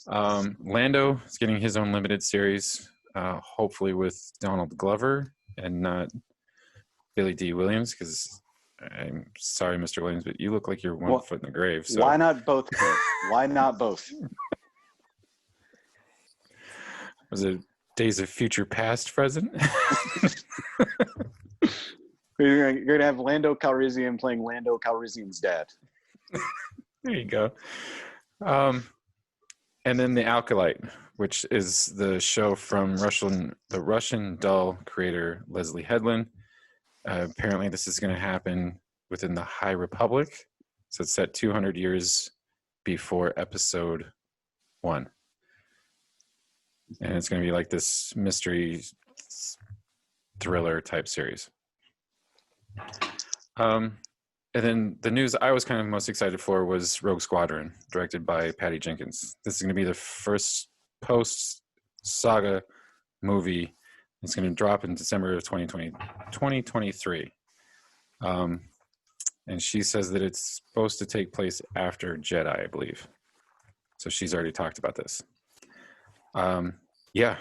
Lando is getting his own limited series, hopefully with Donald Glover and not Billy D. Williams, because I'm sorry, Mr. Williams, but you look like you're one foot in the grave. So. Why not both? Why not both? Was it Days of Future Past present? You're going to have Lando Calrissian playing Lando Calrissian's dad. There you go. And then The Alkalite, which is the show from the Russian doll creator Leslie Headland. Apparently this is going to happen within the High Republic. So it's set 200 years before episode 1. and it's going to be like this mystery thriller type series. And then the news I was kind of most excited for was Rogue Squadron, directed by Patty Jenkins. This is going to be the first post-saga movie. It's going to drop in December of 2023. And she says that it's supposed to take place after Jedi, I believe. So she's already talked about this. Yeah,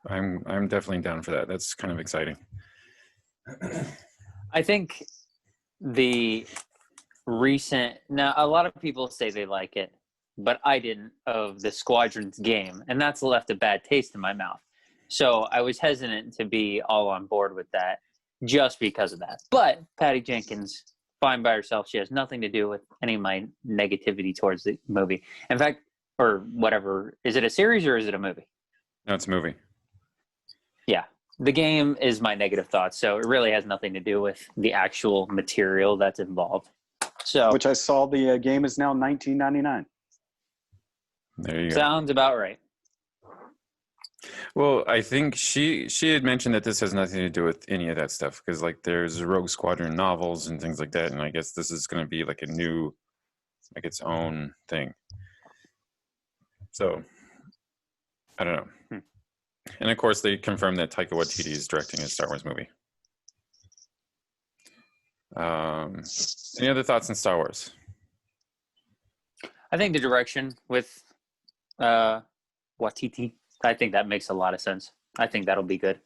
I'm definitely down for that. That's kind of exciting. I think the recent, now a lot of people say they like it, but I didn't, of the Squadrons game, and that's left a bad taste in my mouth. So I was hesitant to be all on board with that just because of that. But Patty Jenkins, fine by herself. She has nothing to do with any of my negativity towards the movie. In fact, or whatever, is it a series or is it a movie? No, it's a movie. Yeah. The game is my negative thoughts, so it really has nothing to do with the actual material that's involved. So, Which I saw the game is now $19.99. There you go. Sounds about right. Well, I think she had mentioned that this has nothing to do with any of that stuff because like there's Rogue Squadron novels and things like that, and I guess this is going to be like a new, like its own thing. So, I don't know. And of course, they confirmed that Taika Waititi is directing a Star Wars movie. Any other thoughts on Star Wars? I think the direction with Waititi, I think that makes a lot of sense. I think that'll be good.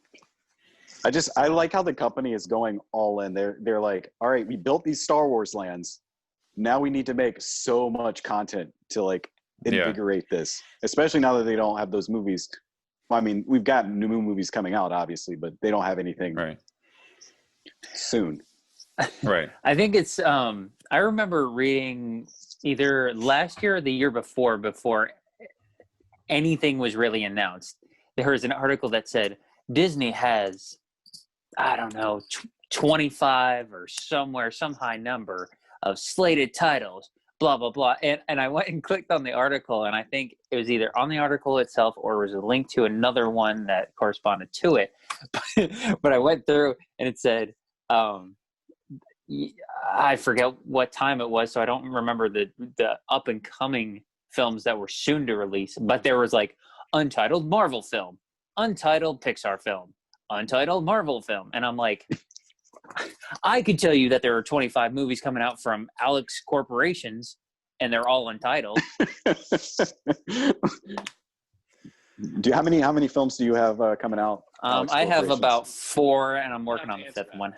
I like how the company is going all in. They're like, all right, we built these Star Wars lands. Now we need to make so much content to like invigorate this, especially now that they don't have those movies. I mean, we've got new movies coming out, obviously, but they don't have anything soon. Right. I think it's, I remember reading either last year or the year before anything was really announced. There was an article that said Disney has, I don't know, 25 or somewhere, some high number of slated titles, blah, blah, blah. And I went and clicked on the article, and I think it was either on the article itself or it was a link to another one that corresponded to it. But I went through, and it said, I forget what time it was, so I don't remember the up-and-coming films that were soon to release. But there was, like, untitled Marvel film, untitled Pixar film, untitled Marvel film. And I'm like, I could tell you that there are 25 movies coming out from Alex Corporations, and they're all untitled. How many films do you have coming out? I have about 4, and I'm working on the 5th one.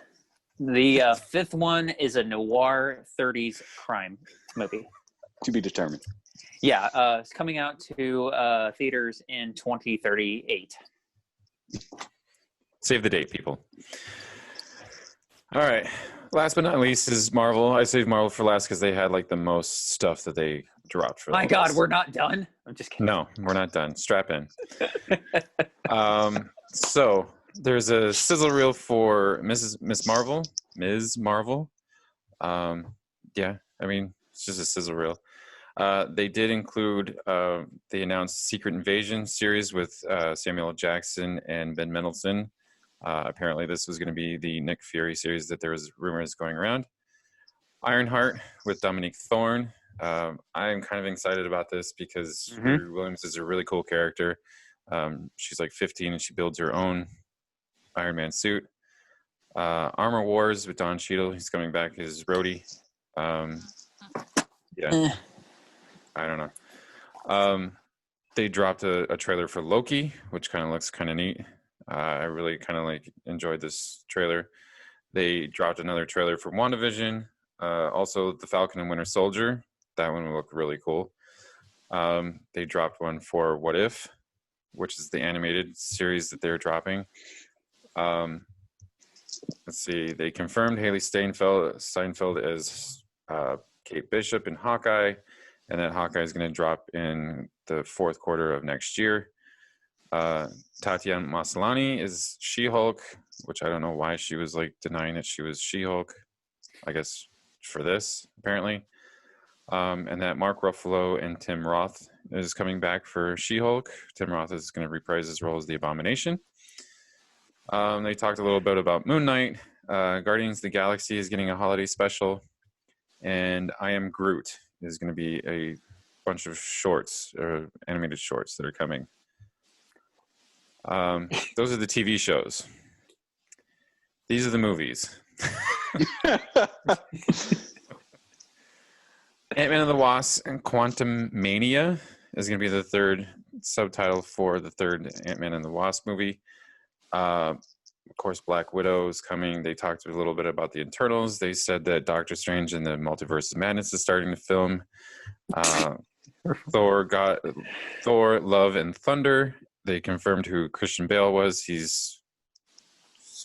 The 5th one is a noir 30s crime movie. To be determined. Yeah, it's coming out to theaters in 2038. Save the date, people. All right. Last but not least is Marvel. I saved Marvel for last because they had like the most stuff that they dropped for. My God, we're not done. I'm just kidding. No, we're not done. Strap in. So there's a sizzle reel for Ms. Marvel. Yeah, I mean it's just a sizzle reel. They did include the announced Secret Invasion series with Samuel L. Jackson and Ben Mendelsohn. Apparently this was going to be the Nick Fury series that there was rumors going around. Ironheart with Dominique Thorne. I am kind of excited about this because Riri Williams is a really cool character. She's like 15 and she builds her own Iron Man suit. Armor Wars with Don Cheadle. He's coming back as Rhodey. Yeah. I don't know. They dropped a trailer for Loki, which kind of looks kind of neat. I really kind of like enjoyed this trailer. They dropped another trailer for WandaVision. Also, The Falcon and Winter Soldier. That one will look really cool. They dropped one for What If, which is the animated series that they're dropping. Let's see. They confirmed Haley Steinfeld as Kate Bishop in Hawkeye, and that Hawkeye is going to drop in the 4th quarter of next year. Tatiana Maslany is She-Hulk, which I don't know why she was like denying that she was She-Hulk. I guess for this, apparently. And that Mark Ruffalo and Tim Roth is coming back for She-Hulk. Tim Roth is going to reprise his role as the Abomination. They talked a little bit about Moon Knight. Guardians of the Galaxy is getting a holiday special. And I Am Groot is going to be a bunch of shorts, or animated shorts that are coming. Those are the TV shows. These are the movies. Ant-Man and the Wasp and Quantum Mania is going to be the third subtitle for the third Ant-Man and the Wasp movie. Of course, Black Widow is coming. They talked a little bit about the Eternals. They said that Doctor Strange and the Multiverse of Madness is starting to film. Thor, Love and Thunder. They confirmed who Christian Bale was. He's,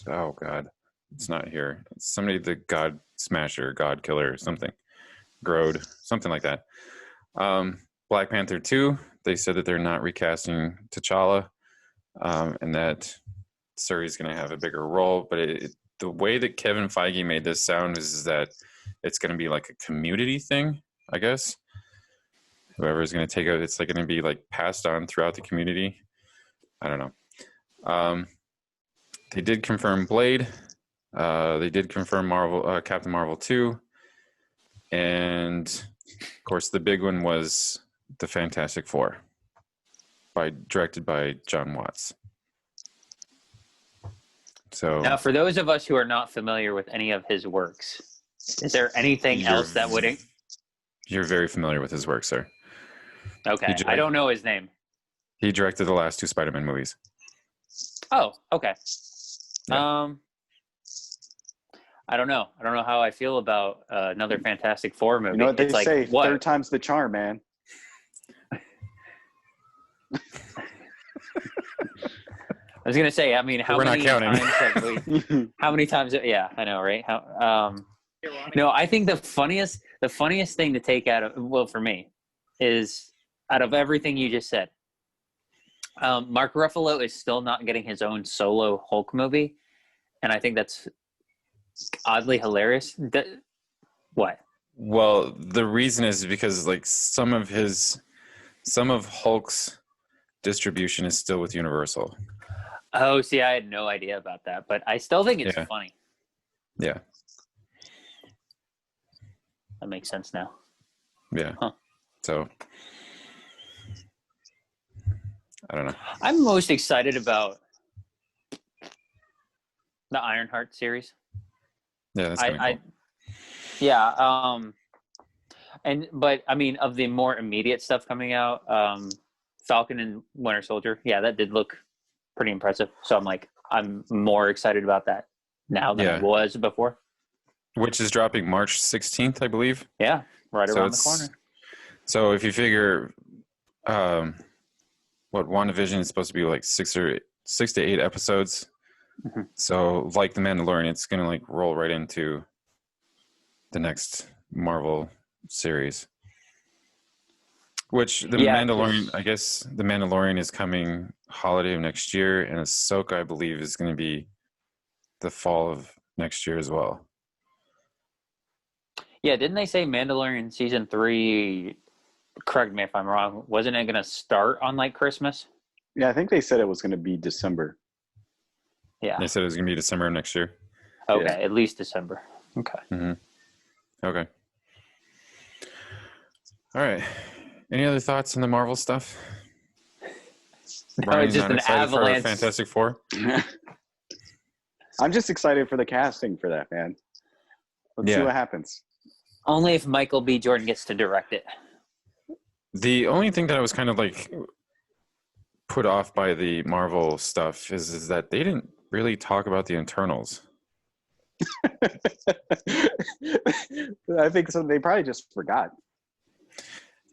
oh God, it's not here. It's somebody, the God Smasher, God Killer, something. Grode, something like that. Black Panther 2, they said that they're not recasting T'Challa, and that Suri's going to have a bigger role. But the way that Kevin Feige made this sound is that it's going to be like a community thing, I guess. Whoever is going to take it, it's like going to be like passed on throughout the community. I don't know. They did confirm Blade. They did confirm Captain Marvel 2. And, of course, the big one was The Fantastic Four, directed by John Watts. So Now, for those of us who are not familiar with any of his works, is there anything else that would... You're very familiar with his work, sir. Okay, I don't know his name. He directed the last two Spider-Man movies. Oh, okay. Yeah. I don't know. I don't know how I feel about another Fantastic Four movie. You know what they it's say? like, what? Third time's the charm, man. I was gonna say. I mean, how We're many not counting. times have we? How many times? Yeah, I know, right? No, I think the funniest thing to take out of, well, for me, is out of everything you just said. Mark Ruffalo is still not getting his own solo Hulk movie, and I think that's oddly hilarious. What? Well, the reason is because like some of Hulk's distribution is still with Universal. Oh, see, I had no idea about that, but I still think it's Yeah. funny. Yeah. That makes sense now. Yeah. Huh. So I don't know. I'm most excited about the Ironheart series. Yeah, that's kind of cool. Yeah. But I mean, of the more immediate stuff coming out, Falcon and Winter Soldier, yeah, that did look pretty impressive. So I'm more excited about that now than I was before. Which is dropping March 16th, I believe. Yeah, right around the corner. So if you figure what WandaVision is supposed to be like 6 to 8 episodes. Mm-hmm. So like The Mandalorian, it's going to like roll right into the next Marvel series. Which Mandalorian, I guess The Mandalorian is coming holiday of next year, and Ahsoka, I believe, is going to be the fall of next year as well. Yeah, didn't they say Mandalorian season 3? Correct me if I'm wrong. Wasn't it going to start on like Christmas? Yeah, I think they said it was going to be December. Yeah. They said it was going to be December of next year. Okay, Yeah. at least December. Okay. Mm-hmm. Okay. All right. Any other thoughts on the Marvel stuff? Ryan's just not an excited for avalanche. Fantastic Four. I'm just excited for the casting for that, man. Let's see what happens. Only if Michael B. Jordan gets to direct it. The only thing that I was kind of like put off by the Marvel stuff is that they didn't really talk about the Eternals. I think so. They probably just forgot.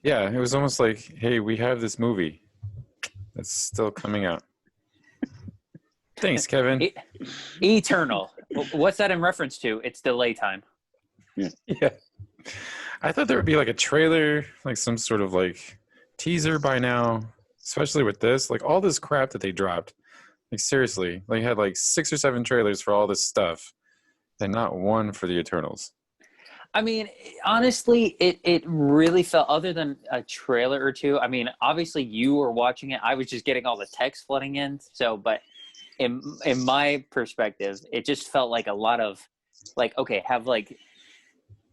Yeah, it was almost like, hey, we have this movie that's still coming out. Thanks, Kevin. Eternal. What's that in reference to? It's delay time. Yeah. I thought there would be like a trailer, like some sort of like teaser by now, especially with this, like all this crap that they dropped. Like seriously, they had like 6 or 7 trailers for all this stuff and not one for the Eternals. I mean, honestly, it really felt, other than a trailer or two. I mean, obviously you were watching it. I was just getting all the text flooding in. So, but in my perspective, it just felt like a lot of like, okay, have like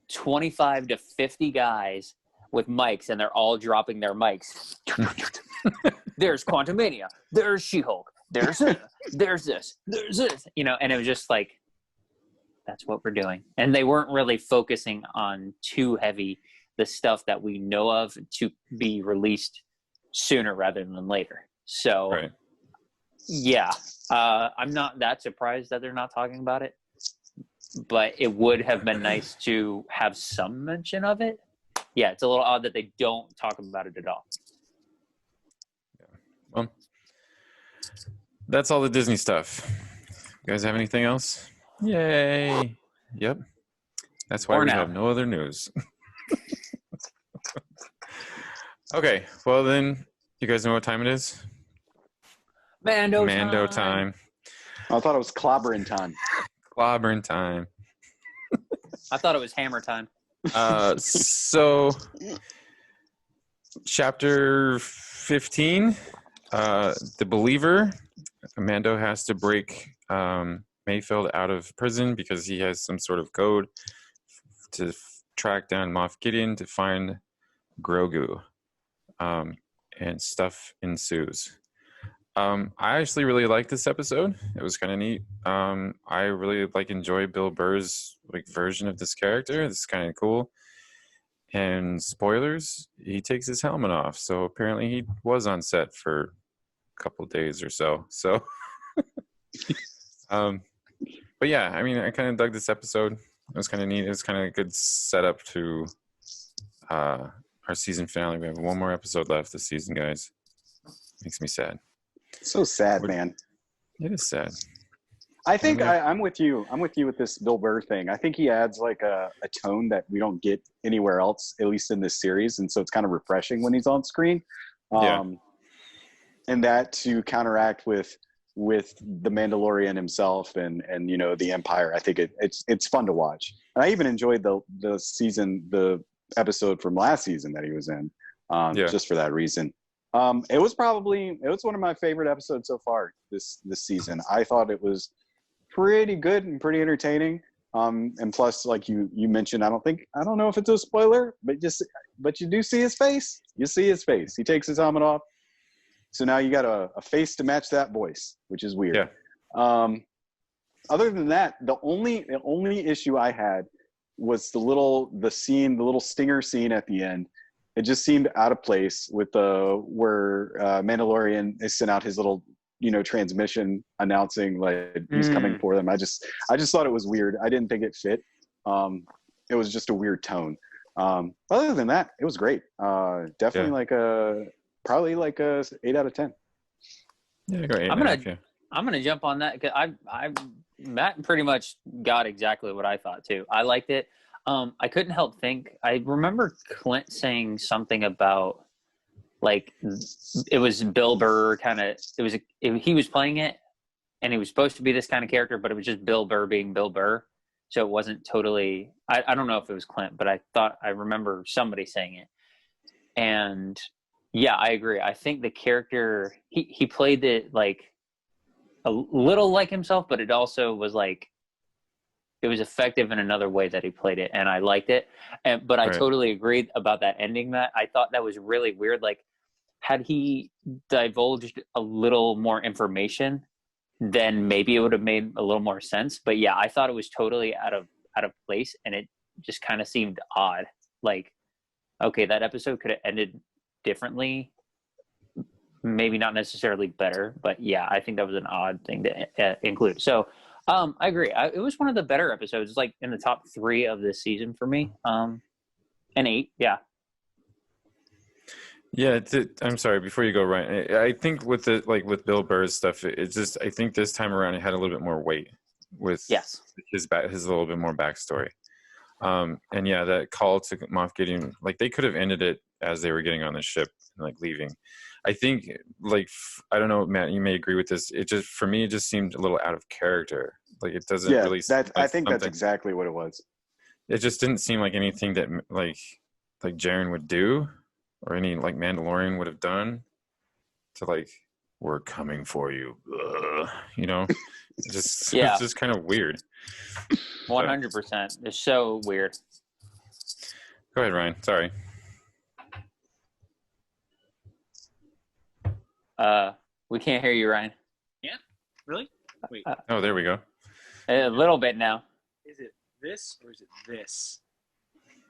25 to 50 guys with mics, and they're all dropping their mics. There's Quantumania. There's She-Hulk. There's this. There's this. You know, and it was just like, that's what we're doing. And they weren't really focusing on too heavy the stuff that we know of to be released sooner rather than later. So, Right. yeah, I'm not that surprised that they're not talking about it, but it would have been nice to have some mention of it. Yeah, it's a little odd that they don't talk about it at all. Well, that's all the Disney stuff. You guys have anything else? Yay. Yep. That's why Or we now. have no other news. Okay. Well, then, you guys know what time it is? Mando time. I thought it was clobbering time. Clobbering time. I thought it was hammer time. So, chapter 15, The Believer. Mando has to break Mayfield out of prison because he has some sort of code to track down Moff Gideon to find Grogu, and stuff ensues. I actually really liked this episode. It was kind of neat. I really enjoy Bill Burr's version of this character. It's kind of cool. And spoilers, he takes his helmet off. So apparently he was on set for a couple of days or so. So, but yeah, I mean, I kind of dug this episode. It was kind of neat. It was kind of a good setup to our season finale. We have one more episode left this season, guys. Makes me sad. So sad, man. It is sad. I think I'm with you. I'm with you with this Bill Burr thing. I think he adds like a tone that we don't get anywhere else, at least in this series. And so it's kind of refreshing when he's on screen. Yeah. And that to counteract with the Mandalorian himself and you know, the Empire, I think it's fun to watch. And I even enjoyed the episode from last season that he was in, just for that reason. It was one of my favorite episodes so far this season. I thought it was pretty good and pretty entertaining. And plus, like you mentioned, I don't know if it's a spoiler, but you do see his face. You see his face. He takes his helmet off. So now you got a face to match that voice, which is weird. Yeah. Other than that, the only issue I had was the little stinger scene at the end. It just seemed out of place with where Mandalorian is sent out his little, you know, transmission announcing like he's coming for them. I just thought it was weird. I didn't think it fit. It was just a weird tone. Other than that, it was great. Definitely probably like a 8 out of 10. Yeah, go 8. I'm gonna jump on that because Matt pretty much got exactly what I thought too. I liked it. I couldn't help think. I remember Clint saying something about like it was Bill Burr kind of. He was playing it, and he was supposed to be this kind of character, but it was just Bill Burr being Bill Burr, so it wasn't totally. I don't know if it was Clint, but I remember somebody saying it, and yeah, I agree. I think the character he played it like a little like himself, but it also was like. It was effective in another way that he played it, and I liked it. But I totally agreed about that ending. That I thought that was really weird. Like, had he divulged a little more information, then maybe it would have made a little more sense. But yeah, I thought it was totally out of place, and it just kind of seemed odd. Like, okay, that episode could have ended differently. Maybe not necessarily better, but yeah, I think that was an odd thing to include. So. I agree. It was one of the better episodes, like in the top 3 of this season for me. And 8, yeah. Yeah, I'm sorry. Before you go, Ryan, I think with with Bill Burr's stuff, it's just I think this time around it had a little bit more weight with his little bit more backstory. And yeah, that call to Moff Gideon, like they could have ended it as they were getting on the ship and like leaving. I think, like, I don't know, Matt, you may agree with this. It just, for me, it just seemed a little out of character. Like, it doesn't really. I think that's exactly what it was. it just didn't seem like anything that like Jaren would do, or any like Mandalorian would have done to like, we're coming for you, you know. It's just kind of weird. 100%. It's so weird. Go ahead, Ryan. Sorry. We can't hear you, Ryan. Yeah, really? Wait, Oh, there we go. A little bit now. is it this or is it this?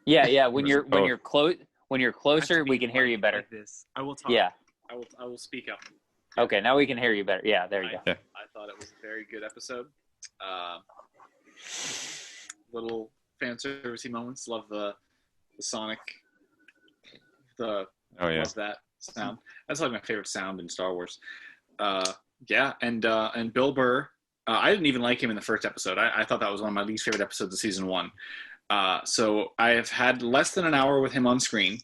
Yeah. When you're closer, I have to we be can hear you better. Like this. I will talk. Yeah. I will speak up. Okay, now we can hear you better. Yeah, there you go. Yeah. I thought it was a very good episode. Little fan servicey moments. Love the Sonic. Oh yeah. Love that sound. That's like my favorite sound in Star Wars. Yeah, and Bill Burr. I didn't even like him in the first episode. I thought that was one of my least favorite episodes of season 1. So I have had less than an hour with him on screen,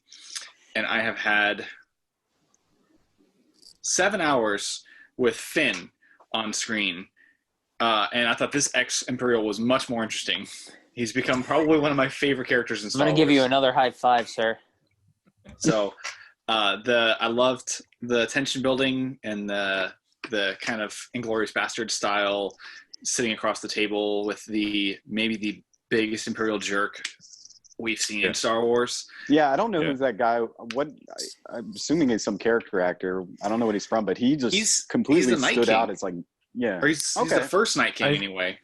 and I have had 7 hours with Finn on screen. And I thought this ex-Imperial was much more interesting. He's become probably one of my favorite characters in Star Wars. I'm going to give you another high five, sir. So I loved the tension building and the kind of Inglourious Bastard style, sitting across the table with maybe the biggest Imperial jerk we've seen in Star Wars. Yeah, I don't know who's that guy. I'm assuming he's some character actor. I don't know what he's from, but he's completely stood out as like, or he's the first Night King anyway.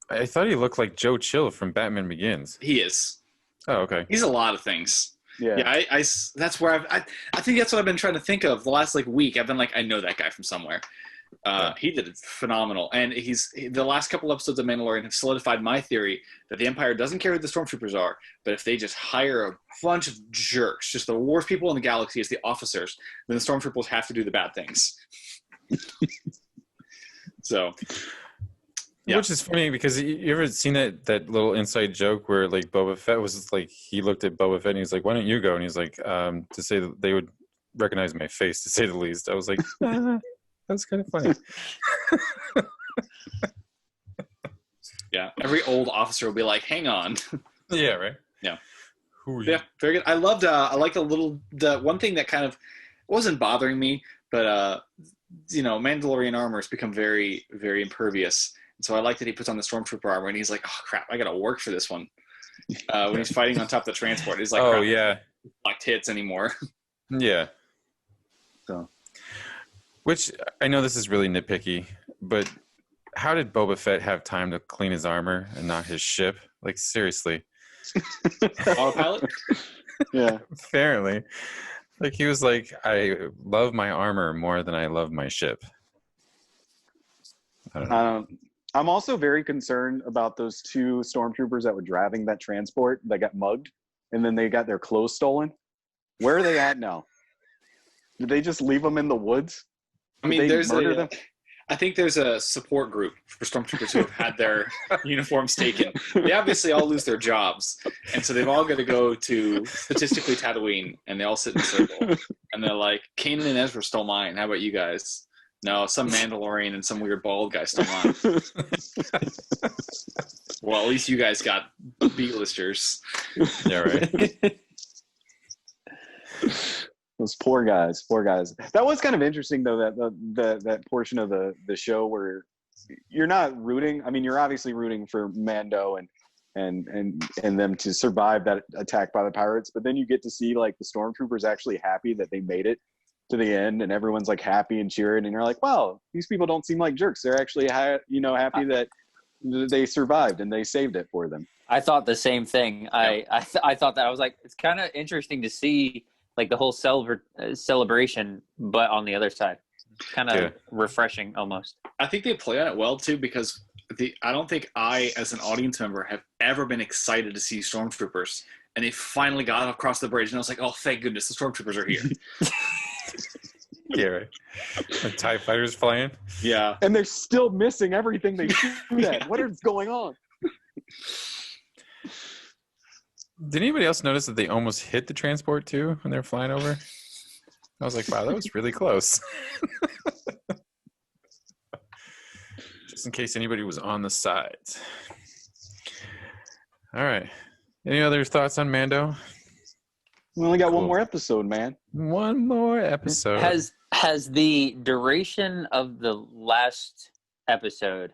I thought he looked like Joe Chill from Batman Begins. He is. Oh, okay. He's a lot of things. Yeah. I that's where I think that's what I've been trying to think of the last like week. I've been like, I know that guy from somewhere. He did it phenomenal, and the last couple episodes of Mandalorian have solidified my theory that the Empire doesn't care who the stormtroopers are, but if they just hire a bunch of jerks, just the worst people in the galaxy as the officers, then the stormtroopers have to do the bad things. So, yeah. Which is funny because you ever seen that little inside joke where like Boba Fett was like, he looked at Boba Fett and he's like, why don't you go? And he's like, to say that they would recognize my face, to say the least. I was like, that's kind of funny. Yeah, every old officer will be like, hang on. Yeah, right? Yeah. Who are you? Yeah, very good. I like the one thing that kind of wasn't bothering me, but Mandalorian armor has become very, very impervious. And so I like that he puts on the Stormtrooper armor and he's like, oh crap, I gotta work for this one. When he's fighting on top of the transport, he's like, oh crap, yeah, black tits anymore. Yeah. So, which I know this is really nitpicky, but how did Boba Fett have time to clean his armor and not his ship? Like seriously. Autopilot? Yeah. Apparently. Like he was like, I love my armor more than I love my ship. I don't know. I'm also very concerned about those 2 stormtroopers that were driving that transport that got mugged, and then they got their clothes stolen. Where are they at now? Did they just leave them in the woods? I mean, them? I think there's a support group for stormtroopers who have had their uniforms taken. They obviously all lose their jobs, and so they've all got to go to statistically Tatooine, and they all sit in a circle, and they're like, Kanan and Ezra stole mine. How about you guys? No, some Mandalorian and some weird bald guy stole mine. Well, at least you guys got B-listers. Yeah, right. Those poor guys. That was kind of interesting, though, that portion of the show where you're not rooting. I mean, you're obviously rooting for Mando and them to survive that attack by the pirates, but then you get to see like the stormtroopers actually happy that they made it to the end, and everyone's like happy and cheering, and you're like, wow, these people don't seem like jerks. They're actually happy that they survived and they saved it for them. I thought the same thing. I thought that. I was like, it's kind of interesting to see like the whole celebration, but on the other side, kind of refreshing almost. I think they play on it well too, because I don't think I, as an audience member, have ever been excited to see stormtroopers, and they finally got across the bridge, and I was like, oh, thank goodness the stormtroopers are here. Yeah, right. The TIE fighters flying. Yeah. And they're still missing everything they shoot at. What is going on? Did anybody else notice that they almost hit the transport too when they were flying over? I was like, wow, that was really close. Just in case anybody was on the sides. All right. Any other thoughts on Mando? We only got one Cool. more episode, man. One more episode. Has the duration of the last episode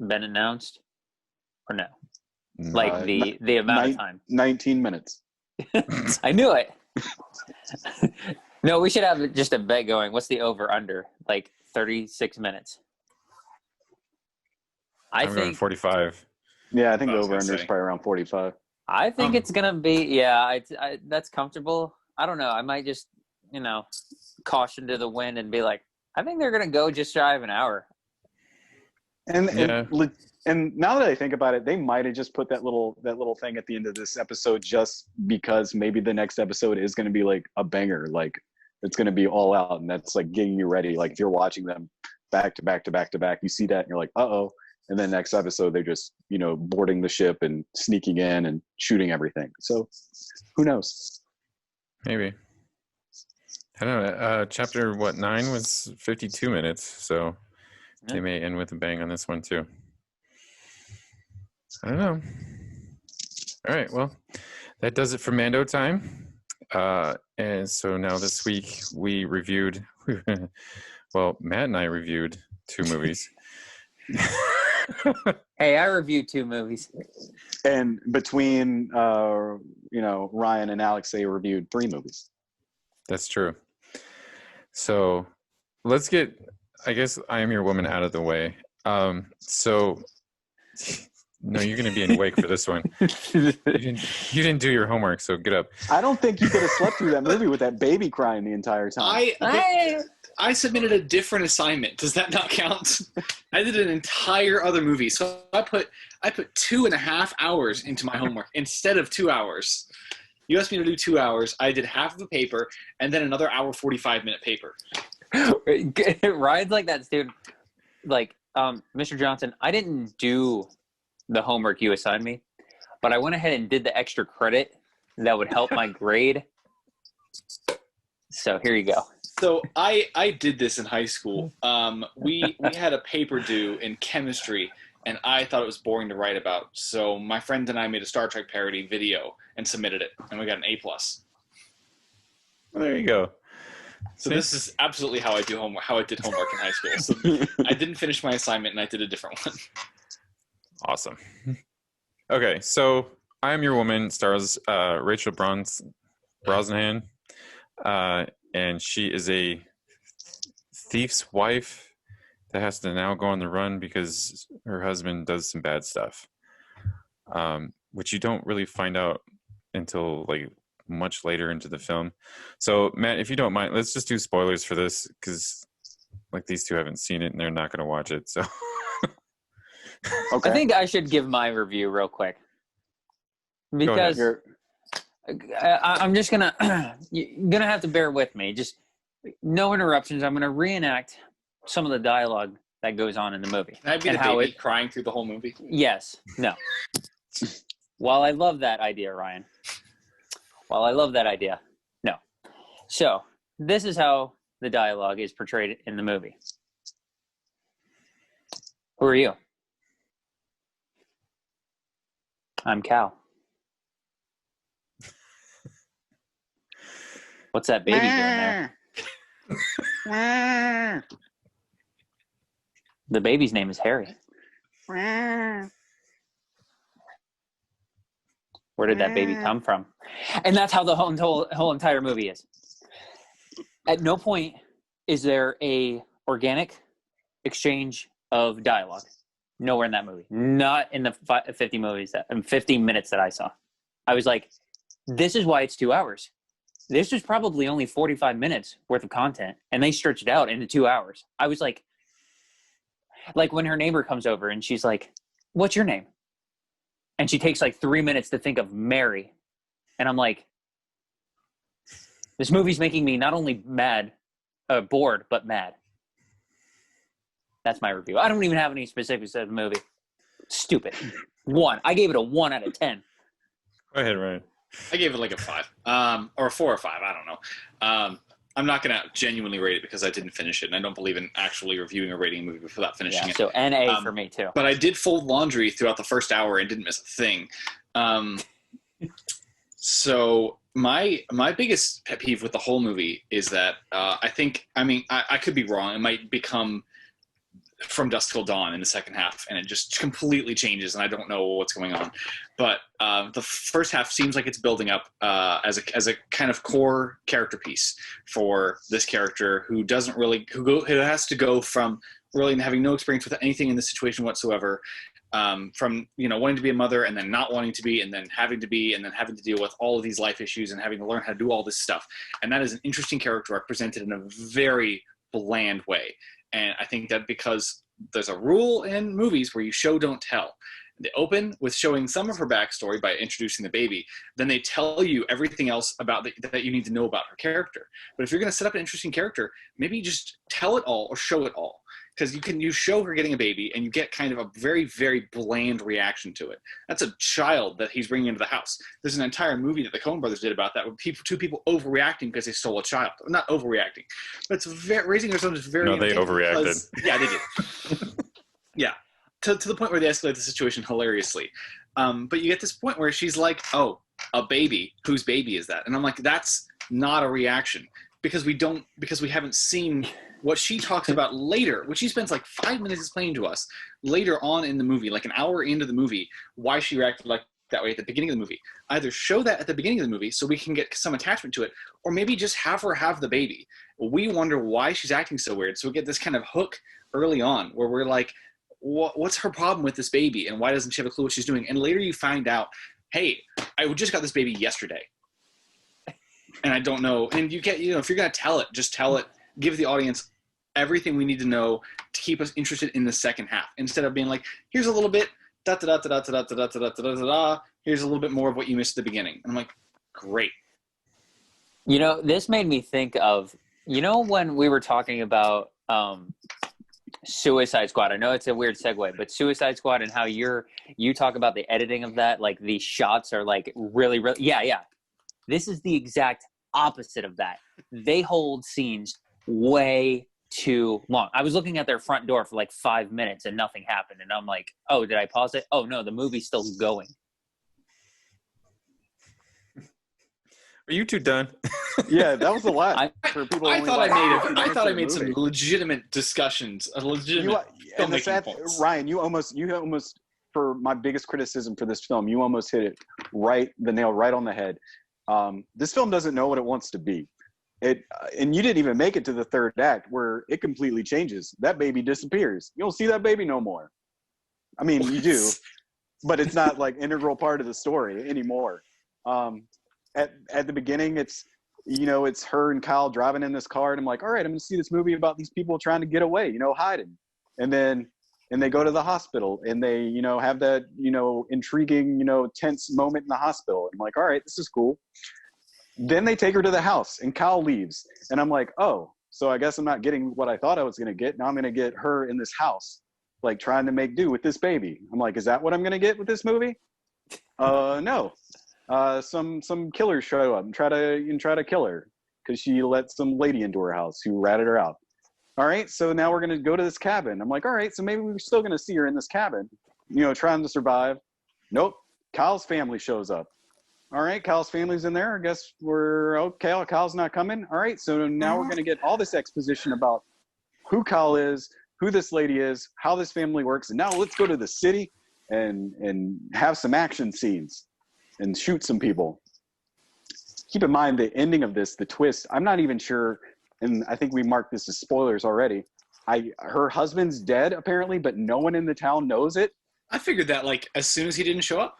been announced or no? Like Uh, the amount of time. 19 minutes. I knew it. No, we should have just a bet going. What's the over under? Like 36 minutes. I I'm going think 45. Yeah, I think I the was over gonna under is say. probably around 45. it's gonna be that's comfortable. I don't know. I might just caution to the wind and be like, I think they're gonna go just shy of an hour. And Yeah. and now that I think about it, they might have just put that little thing at the end of this episode just because maybe the next episode is going to be like a banger, like it's going to be all out, and that's like getting you ready. Like if you're watching them back to back to back to back, you see that and you're like, uh-oh. And then next episode they're just boarding the ship and sneaking in and shooting everything. So who knows? Maybe. I don't know. Chapter 9 was 52 minutes, so Yeah. they may end with a bang on this one too. I don't know. All right, well, that does it for Mando time. And so now this week we reviewed, well, Matt and I reviewed 2 movies. Hey, I reviewed 2 movies. And between Ryan and Alex, they reviewed 3 movies. That's true. So let's get, I guess, I Am Your Woman out of the way. So no, you're going to be awake for this one. You didn't do your homework, so get up. I don't think you could have slept through that movie with that baby crying the entire time. I submitted a different assignment. Does that not count? I did an entire other movie. So I put 2.5 hours into my homework instead of 2 hours. You asked me to do 2 hours. I did half of a paper and then another hour 45-minute paper. Ryan's like that student. Like, Mr. Johnson, I didn't do the homework you assigned me, but I went ahead and did the extra credit that would help my grade. So here you go. So I did this in high school. We had a paper due in chemistry, and I thought it was boring to write about. So my friend and I made a Star Trek parody video and submitted it, and we got an A+. Well, there you go. So this is absolutely how I did homework in high school. So I didn't finish my assignment, and I did a different one. Awesome. Okay, so I Am Your Woman stars Rachel Brosnahan, and she is a thief's wife that has to now go on the run because her husband does some bad stuff, which you don't really find out until like much later into the film. So Matt, if you don't mind, let's just do spoilers for this because like these two haven't seen it and they're not going to watch it. So Okay. I think I should give my review real quick because I'm just gonna you're gonna have to bear with me. Just no interruptions. I'm gonna reenact some of the dialogue that goes on in the movie. Can I be and the how baby crying through the whole movie? Yes. No. While I love that idea, Ryan. While I love that idea, no. So this is how the dialogue is portrayed in the movie. Who are you? I'm Cal. What's that baby doing there? The baby's name is Harry. Where did that baby come from? And that's how the whole entire movie is. At no point is there a organic exchange of dialogue. Nowhere in that movie. Not in the 50 minutes that I saw. I was like, this is why it's 2 hours. This was probably only 45 minutes worth of content, and they stretched it out into 2 hours. I was like when her neighbor comes over and she's like, what's your name? And she takes like 3 minutes to think of Mary. And I'm like, this movie's making me not only bored, but mad. That's my review. I don't even have any specifics of the movie. Stupid. 1. I gave it a 1 out of 10. go ahead, Ryan. I gave it like a 5, or a 4 or 5. I don't know. I'm not gonna genuinely rate it because I didn't finish it, and I don't believe in actually reviewing or rating a movie without finishing it. So NA for me too. But I did fold laundry throughout the first hour and didn't miss a thing. So my biggest pet peeve with the whole movie is that I could be wrong. It might become From Dusk Till Dawn in the second half, and it just completely changes, and I don't know what's going on. But the first half seems like it's building up as a kind of core character piece for this character who who has to go from really having no experience with anything in this situation whatsoever, from wanting to be a mother and then not wanting to be, and then having to be, and then having to deal with all of these life issues and having to learn how to do all this stuff. And that is an interesting character represented in a very bland way. And I think that because there's a rule in movies where you show, don't tell. They open with showing some of her backstory by introducing the baby. Then they tell you everything else about that you need to know about her character. But if you're going to set up an interesting character, maybe just tell it all or show it all. Because you show her getting a baby and you get kind of a very, very bland reaction to it. That's a child that he's bringing into the house. There's an entire movie that the Coen brothers did about that with two people overreacting because they stole a child. Not overreacting, but it's raising their son is very... No, they overreacted. Yeah, they did. Yeah, to the point where they escalate the situation hilariously. But you get this point where she's like, oh, a baby? Whose baby is that? And I'm like, that's not a reaction. Because we haven't seen what she talks about later, which she spends like 5 minutes explaining to us later on in the movie, like an hour into the movie, why she reacted like that way at the beginning of the movie. Either show that at the beginning of the movie so we can get some attachment to it, or maybe just have her have the baby. We wonder why she's acting so weird. So we get this kind of hook early on where we're like, what's her problem with this baby? And why doesn't she have a clue what she's doing? And later you find out, hey, I just got this baby yesterday. And I don't know. And you get, if you're going to tell it, just tell it. Give the audience everything we need to know to keep us interested in the second half. Instead of being like, here's a little bit, da da da da da da da da da da da da. Here's a little bit more of what you missed at the beginning. And I'm like, great. This made me think of, when we were talking about Suicide Squad. I know it's a weird segue, but Suicide Squad and how you talk about the editing of that, like the shots are like really, really, yeah. This is the exact opposite of that. They hold scenes way too long. I was looking at their front door for like 5 minutes and nothing happened. And I'm like, oh, did I pause it? Oh, no, the movie's still going. Are you two done? Yeah, that was a lot for people. I thought I made some legitimate discussions, filmmaking points. Ryan, you almost for my biggest criticism for this film, you almost hit it the nail right on the head. This film doesn't know what it wants to be. And you didn't even make it to the third act where it completely changes. That baby disappears. You don't see that baby no more. I mean, you do, but it's not like integral part of the story anymore. At the beginning, it's her and Kyle driving in this car, and I'm like, all right, I'm going to see this movie about these people trying to get away, hiding. And they go to the hospital, and they, have that, intriguing, tense moment in the hospital. I'm like, all right, this is cool. Then they take her to the house, and Kyle leaves. And I'm like, oh, so I guess I'm not getting what I thought I was going to get. Now I'm going to get her in this house, like trying to make do with this baby. I'm like, is that what I'm going to get with this movie? No. Some killers show up and try to kill her because she let some lady into her house who ratted her out. All right, so now we're going to go to this cabin. I'm like, all right, so maybe we're still going to see her in this cabin, trying to survive. Nope. Kyle's family shows up. All right, Kyle's family's in there. I guess we're okay. Kyle's not coming. All right, so now we're going to get all this exposition about who Kyle is, who this lady is, how this family works. And now let's go to the city and have some action scenes and shoot some people. Keep in mind the ending of this, the twist. I'm not even sure, and I think we marked this as spoilers already. Her husband's dead apparently, but no one in the town knows it. I figured that like as soon as he didn't show up.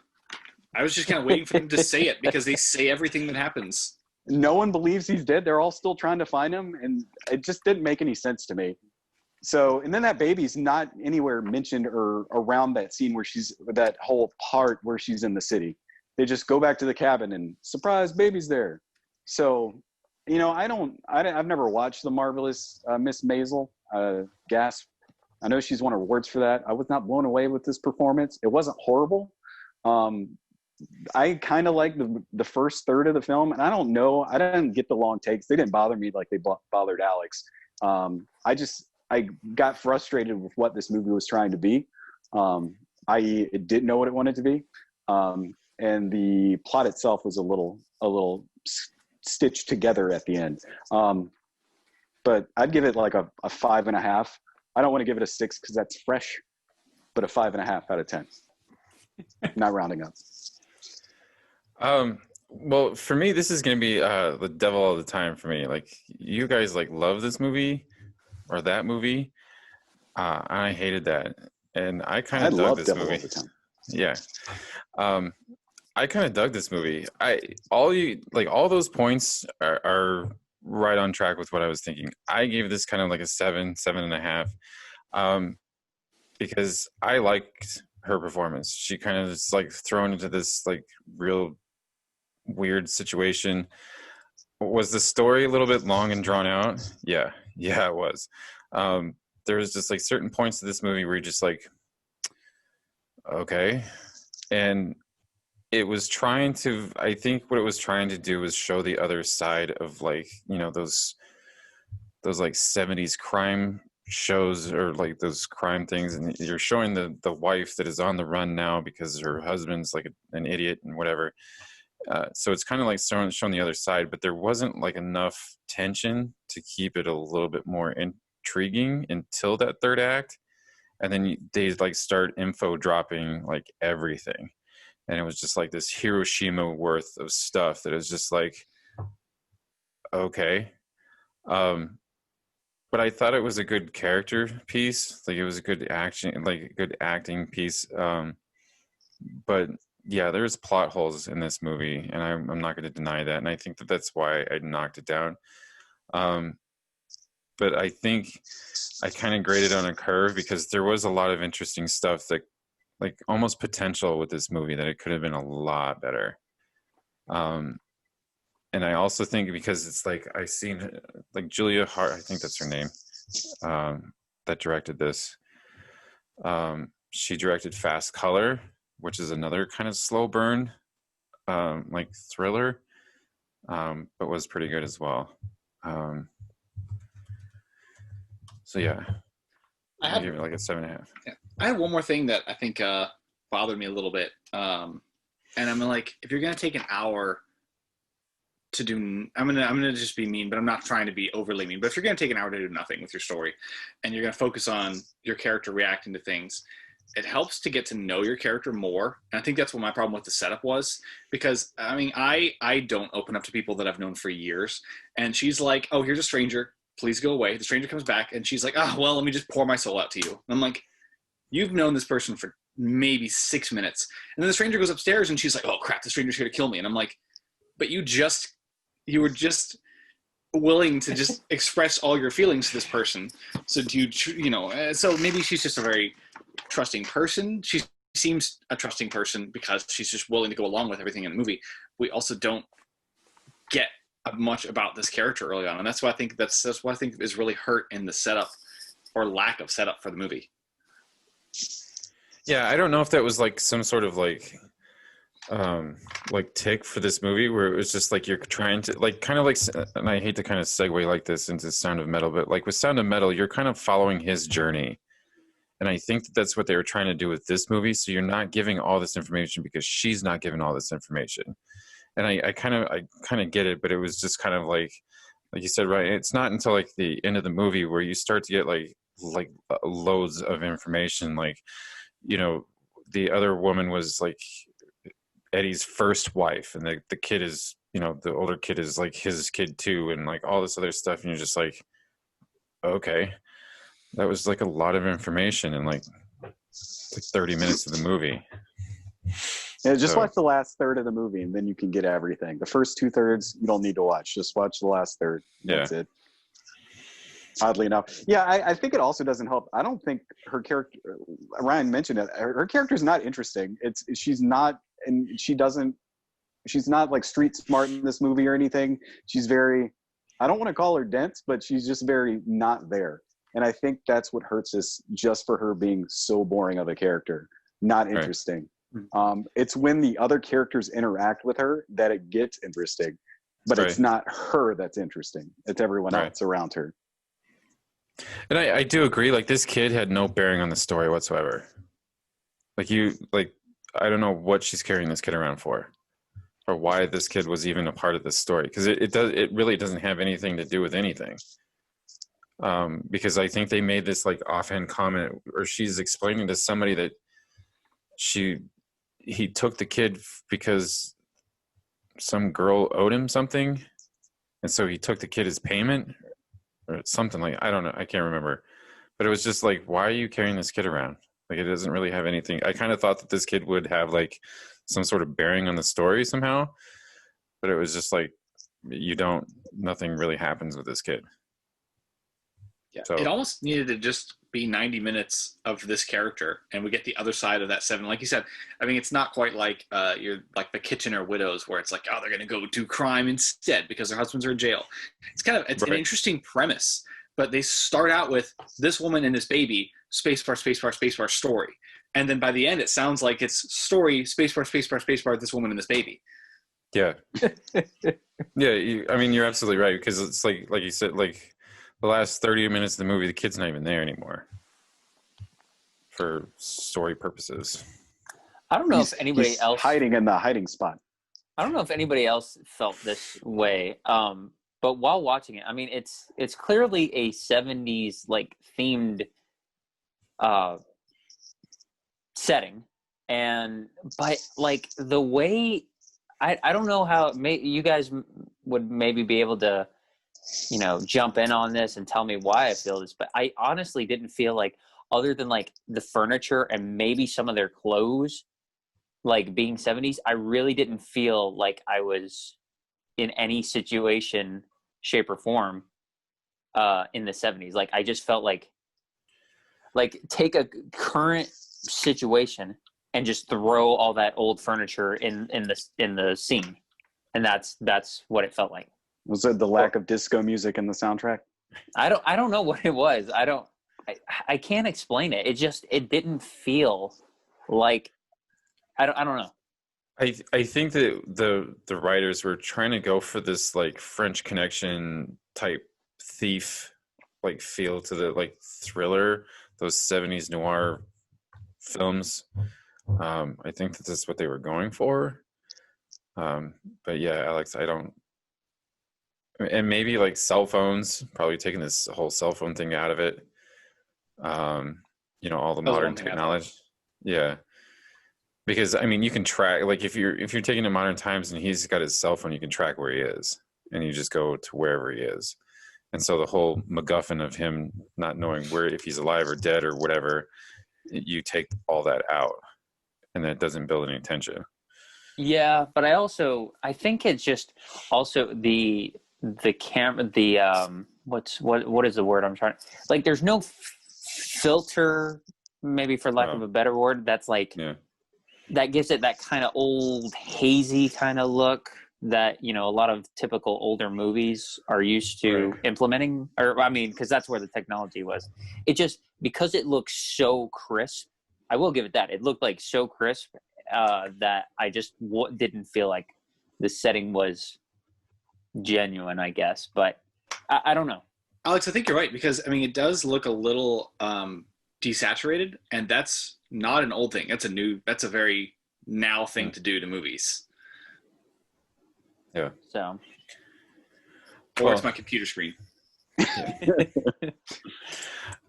I was just kind of waiting for them to say it because they say everything that happens. No one believes he's dead. They're all still trying to find him, and it just didn't make any sense to me. So, and then that baby's not anywhere mentioned or around that scene where that whole part where she's in the city. They just go back to the cabin and surprise, baby's there. So, I've never watched The Marvelous Miss Maisel. Gasp. I know she's won awards for that. I was not blown away with this performance. It wasn't horrible. I kind of like the first third of the film, and I don't know. I didn't get the long takes. They didn't bother me like they bothered Alex. I got frustrated with what this movie was trying to be. It didn't know what it wanted to be. and the plot itself was a little stitched together at the end. But I'd give it like a 5.5. I don't want to give it a 6 because that's fresh, but a 5.5 out of 10. Not rounding up. Well, for me, this is gonna be the devil all the time for me. Like, you guys like love this movie or that movie. I hated that, and I kind of dug this Devil movie. all the time. Yeah. I kind of dug this movie. All those points are right on track with what I was thinking. I gave this kind of like a 7.5, because I liked her performance. She kind of is like thrown into this like real weird situation. Was the story a little bit long and drawn out? Yeah, it was. There was just like certain points of this movie where you're just like, okay. And it was trying to, I think what it was trying to do was show the other side of like, you know, those like 70s crime shows or like those crime things. And you're showing the wife that is on the run now because her husband's like an idiot and whatever. So it's kind of like showing the other side, but there wasn't like enough tension to keep it a little bit more intriguing until that third act. And then they like start info dropping like everything. And it was just like this Hiroshima worth of stuff that is just like, okay. But I thought it was a good character piece. Like, it was a good action, like a good acting piece. But yeah, there's plot holes in this movie, and I'm not going to deny that. And I think that's why I knocked it down. But I think I kind of graded on a curve because there was a lot of interesting stuff that, like, almost potential with this movie that it could have been a lot better. And I also think because it's like I seen like Julia Hart, I think that's her name, that directed this. She directed Fast Color, which is another kind of slow burn, like thriller, but was pretty good as well. So yeah, I give it like a 7.5. Yeah. I have one more thing that I think bothered me a little bit, and I'm like, if you're gonna take an hour to do, I'm gonna just be mean, but I'm not trying to be overly mean. But if you're gonna take an hour to do nothing with your story, and you're gonna focus on your character reacting to things, it helps to get to know your character more. And I think that's what my problem with the setup was, because I mean, I don't open up to people that I've known for years, and she's like, oh, here's a stranger, please go away. The stranger comes back, and she's like, oh, well, let me just pour my soul out to you. And I'm like, you've known this person for maybe 6 minutes, and then the stranger goes upstairs, and she's like, oh crap, the stranger's here to kill me. And I'm like, but you were just willing to just express all your feelings to this person. So do you know, so maybe she's just a very trusting person. She seems a trusting person because she's just willing to go along with everything in the movie. We also don't get much about this character early on, and that's why I think that's what I think is really hurt in the setup or lack of setup for the movie. Yeah, I don't know if that was like some sort of like tick for this movie where it was just like you're trying to like kind of like, and I hate to kind of segue like this into Sound of Metal, but like with Sound of Metal, you're kind of following his journey. And I think that's what they were trying to do with this movie. So you're not giving all this information because she's not giving all this information. And I kind of get it, but it was just kind of like you said, right? It's not until like the end of the movie where you start to get like loads of information. Like, you know, the other woman was like Eddie's first wife, and the kid is, you know, the older kid is like his kid too, and like all this other stuff. And you're just like, okay, that was like a lot of information in like 30 minutes of the movie. Yeah, just watch the last third of the movie, and then you can get everything. The first 2/3 you don't need to watch. Just watch the last third. That's it. Oddly enough, yeah, I think it also doesn't help. I don't think her character. Ryan mentioned it. Her character is not interesting. She's not, and she's not like street smart in this movie or anything. She's very, I don't want to call her dense, but she's just very not there. And I think that's what hurts us, just for her being so boring of a character, not interesting. Right. It's when the other characters interact with her that it gets interesting, but it's not her that's interesting. It's everyone else around her. And I do agree. Like, this kid had no bearing on the story whatsoever. I don't know what she's carrying this kid around for, or why this kid was even a part of this story, because it really doesn't have anything to do with anything. Because I think they made this like offhand comment, or she's explaining to somebody that he took the kid because some girl owed him something, and so he took the kid as payment or something, like, I don't know, I can't remember, but it was just like, why are you carrying this kid around? Like, it doesn't really have anything. I kind of thought that this kid would have like some sort of bearing on the story somehow, but it was just like, nothing really happens with this kid. Yeah, So it almost needed to just be 90 minutes of this character, and we get the other side of that 7. Like you said, I mean, it's not quite like you're like the Kitchener Widows, where it's like, oh, they're going to go do crime instead because their husbands are in jail. It's right. an interesting premise, but they start out with this woman and this baby, spacebar, spacebar, spacebar, story, and then by the end, it sounds like it's story, spacebar, spacebar, spacebar, this woman and this baby. Yeah, yeah. I mean, you're absolutely right, because it's like you said, like, the last 30 minutes of the movie, the kid's not even there anymore for story purposes. I don't know if anybody else hiding in the hiding spot. I don't know if anybody else felt this way. But while watching it, I mean, it's clearly a 70s like themed setting, but like the way I don't know how you guys would maybe be able to, you know, jump in on this and tell me why I feel this, but I honestly didn't feel like, other than like the furniture and maybe some of their clothes, like being 70s, I really didn't feel like I was in any situation, shape or form in the 70s. Like, I just felt like take a current situation and just throw all that old furniture in the scene. And that's what it felt like. Was it the lack of disco music in the soundtrack? I don't know what it was. I can't explain it. It didn't feel like, I don't know. I think that the writers were trying to go for this like French Connection type thief like feel to the like thriller, those 70s noir films. I think that that's what they were going for. But yeah, Alex, I don't. And maybe like cell phones, probably taking this whole cell phone thing out of it. You know, all the modern technology. Yeah. Because I mean, you can track, like if you're taking to modern times and he's got his cell phone, you can track where he is, and you just go to wherever he is. And so the whole MacGuffin of him not knowing where, if he's alive or dead or whatever, you take all that out, and that doesn't build any tension. Yeah, but I think it's just also the camera, what is the word I'm trying, like there's no filter, maybe for lack of a better word, that's like, that gives it that kind of old hazy kind of look that, you know, a lot of typical older movies are used to implementing, or I mean, because that's where the technology was. It just, because it looks so crisp, I will give it that, it looked like so crisp that I just didn't feel like the setting was genuine, I guess. But I don't know, Alex, I think you're right, because I mean, it does look a little desaturated, and that's not an old thing. That's a very now thing to do to movies. Yeah. So. Or it's my computer screen.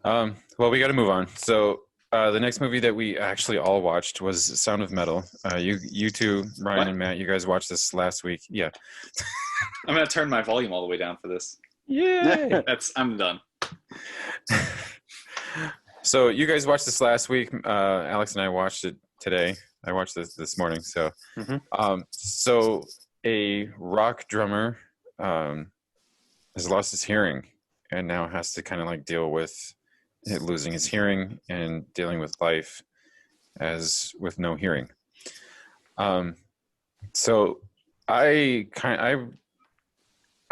Well, we got to move on. So the next movie that we actually all watched was Sound of Metal. You two, Ryan and Matt, you guys watched this last week. Yeah. I'm going to turn my volume all the way down for this. Yeah. I'm done. So you guys watched this last week. Alex and I watched it today. I watched this morning. So, so a rock drummer has lost his hearing and now has to kind of like deal with losing his hearing and dealing with life as with no hearing. So I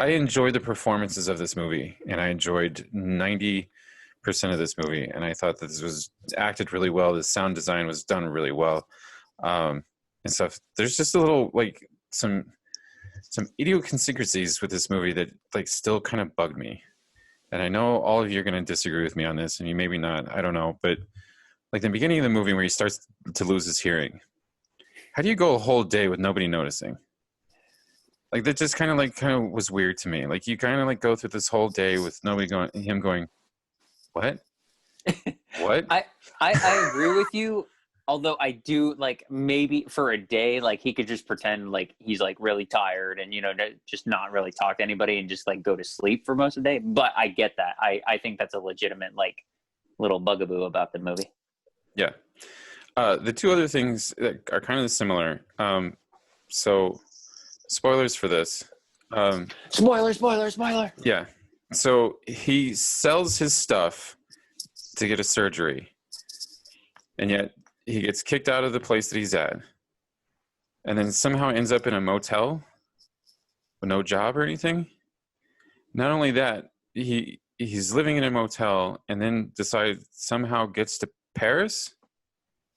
enjoyed the performances of this movie, and I enjoyed 90% of this movie, and I thought that this was acted really well. The sound design was done really well, and stuff. There's just a little like some idiosyncrasies with this movie that like still kind of bugged me. And I know all of you are going to disagree with me on this, and you maybe not. I don't know, but like the beginning of the movie where he starts to lose his hearing, how do you go a whole day with nobody noticing? Like that just kind of was weird to me. Like you kind of like go through this whole day with nobody going, what? What? I agree with you. Although I do like maybe for a day, like he could just pretend like he's like really tired and just not really talk to anybody and just like go to sleep for most of the day. But I get that. I think that's a legitimate like little bugaboo about the movie. Yeah. The two other things that are kind of similar. So spoilers for this. Spoiler. Yeah. So he sells his stuff to get a surgery, and yet he gets kicked out of the place that he's at, and then somehow ends up in a motel with no job or anything. Not only that, he's living in a motel and then somehow gets to Paris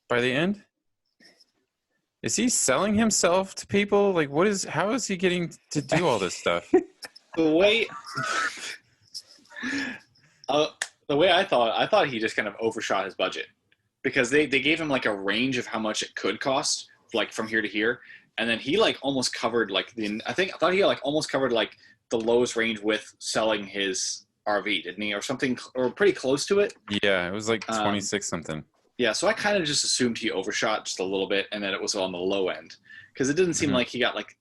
by the end. Is he selling himself to people? Like, how is he getting to do all this stuff? The way I thought he just kind of overshot his budget, because they gave him like a range of how much it could cost, like from here to here, and then he like almost covered like I thought he like almost covered like the lowest range with selling his RV, didn't he, or something, or pretty close to it? Yeah, it was like 26 something. Yeah, so I kind of just assumed he overshot just a little bit, and that it was on the low end, because it didn't seem like he got like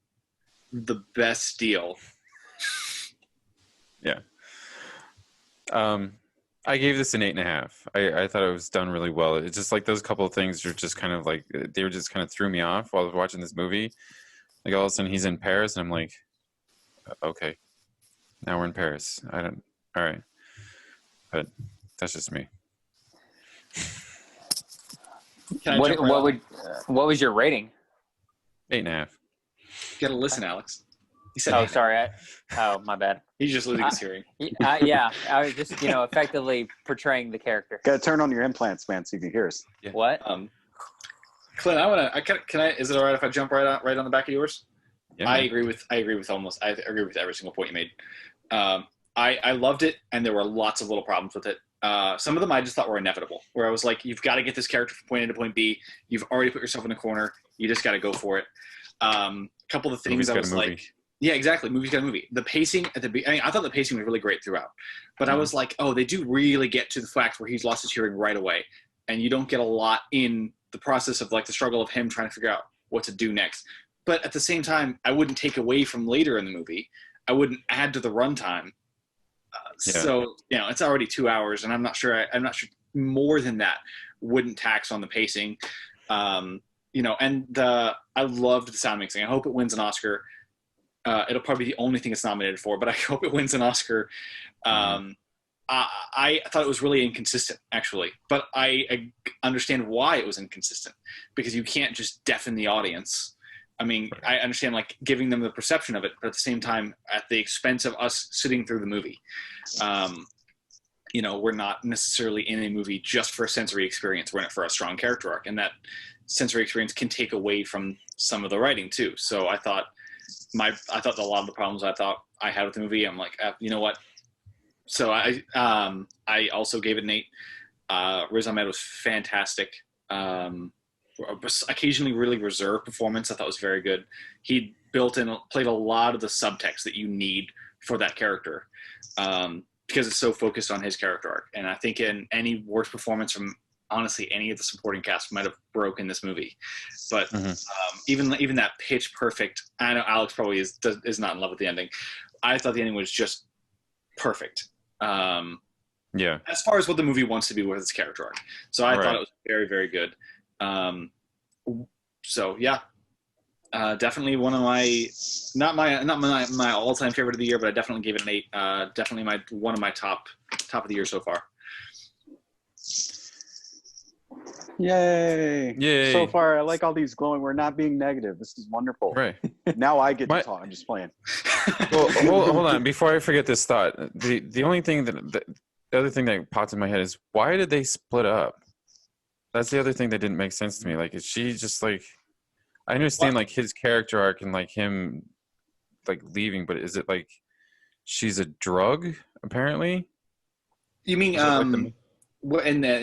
the best deal. Yeah. I gave this an 8.5. I thought it was done really well. It's just like those couple of things are just kind of like, they were just kind of threw me off while I was watching this movie. Like all of a sudden he's in Paris and I'm like, okay, now we're in Paris. All right. But that's just me. What was your rating? 8.5. You gotta listen, Alex. He said, "Oh, sorry. My bad." He's just losing his hearing. Yeah, I was just effectively portraying the character. Gotta turn on your implants, man, so you can hear us. Yeah. What? Clint, can I? Is it all right if I jump right on the back of yours? Yeah. I agree with every single point you made. I loved it, and there were lots of little problems with it. Some of them I just thought were inevitable, where I was like, you've got to get this character from point A to point B. You've already put yourself in a corner. You just got to go for it. A couple of the things I was like, yeah, exactly. Movie's got a movie. The pacing I thought the pacing was really great throughout, but I was like, oh, they do really get to the fact where he's lost his hearing right away, and you don't get a lot in the process of like the struggle of him trying to figure out what to do next. But at the same time, I wouldn't take away from later in the movie. I wouldn't add to the runtime. So it's already 2 hours, and I'm not sure more than that wouldn't tax on the pacing. And I loved the sound mixing. I hope it wins an Oscar. It'll probably be the only thing it's nominated for, but I hope it wins an Oscar. I thought it was really inconsistent, actually, but I understand why it was inconsistent, because you can't just deafen the audience. I mean, I understand like giving them the perception of it, but at the same time, at the expense of us sitting through the movie. We're not necessarily in a movie just for a sensory experience. We're in it for a strong character arc, and that sensory experience can take away from some of the writing too. So I thought a lot of the problems I thought I had with the movie, I'm like, you know what? So I also gave it an 8. Riz Ahmed was fantastic. Occasionally really reserved performance I thought was very good. He played a lot of the subtext that you need for that character, because it's so focused on his character arc. And I think in any worst performance from honestly any of the supporting cast might have broken this movie. But even that pitch perfect, I know Alex probably is not in love with the ending. I thought the ending was just perfect. As far as what the movie wants to be with its character arc. So I thought it was very, very good. Definitely one of my not my all-time favorite of the year, but I definitely gave it an 8. Definitely one of my top of the year so far. Yay! So far, I like all these glowing. We're not being negative. This is wonderful. Right. Now I get to talk. I'm just playing. Well, hold on. Before I forget this thought, the only thing the other thing that popped in my head is, why did they split up? That's the other thing that didn't make sense to me. Like, is she just like, I understand like his character arc and like him like leaving, but is it like she's a drug apparently? You mean in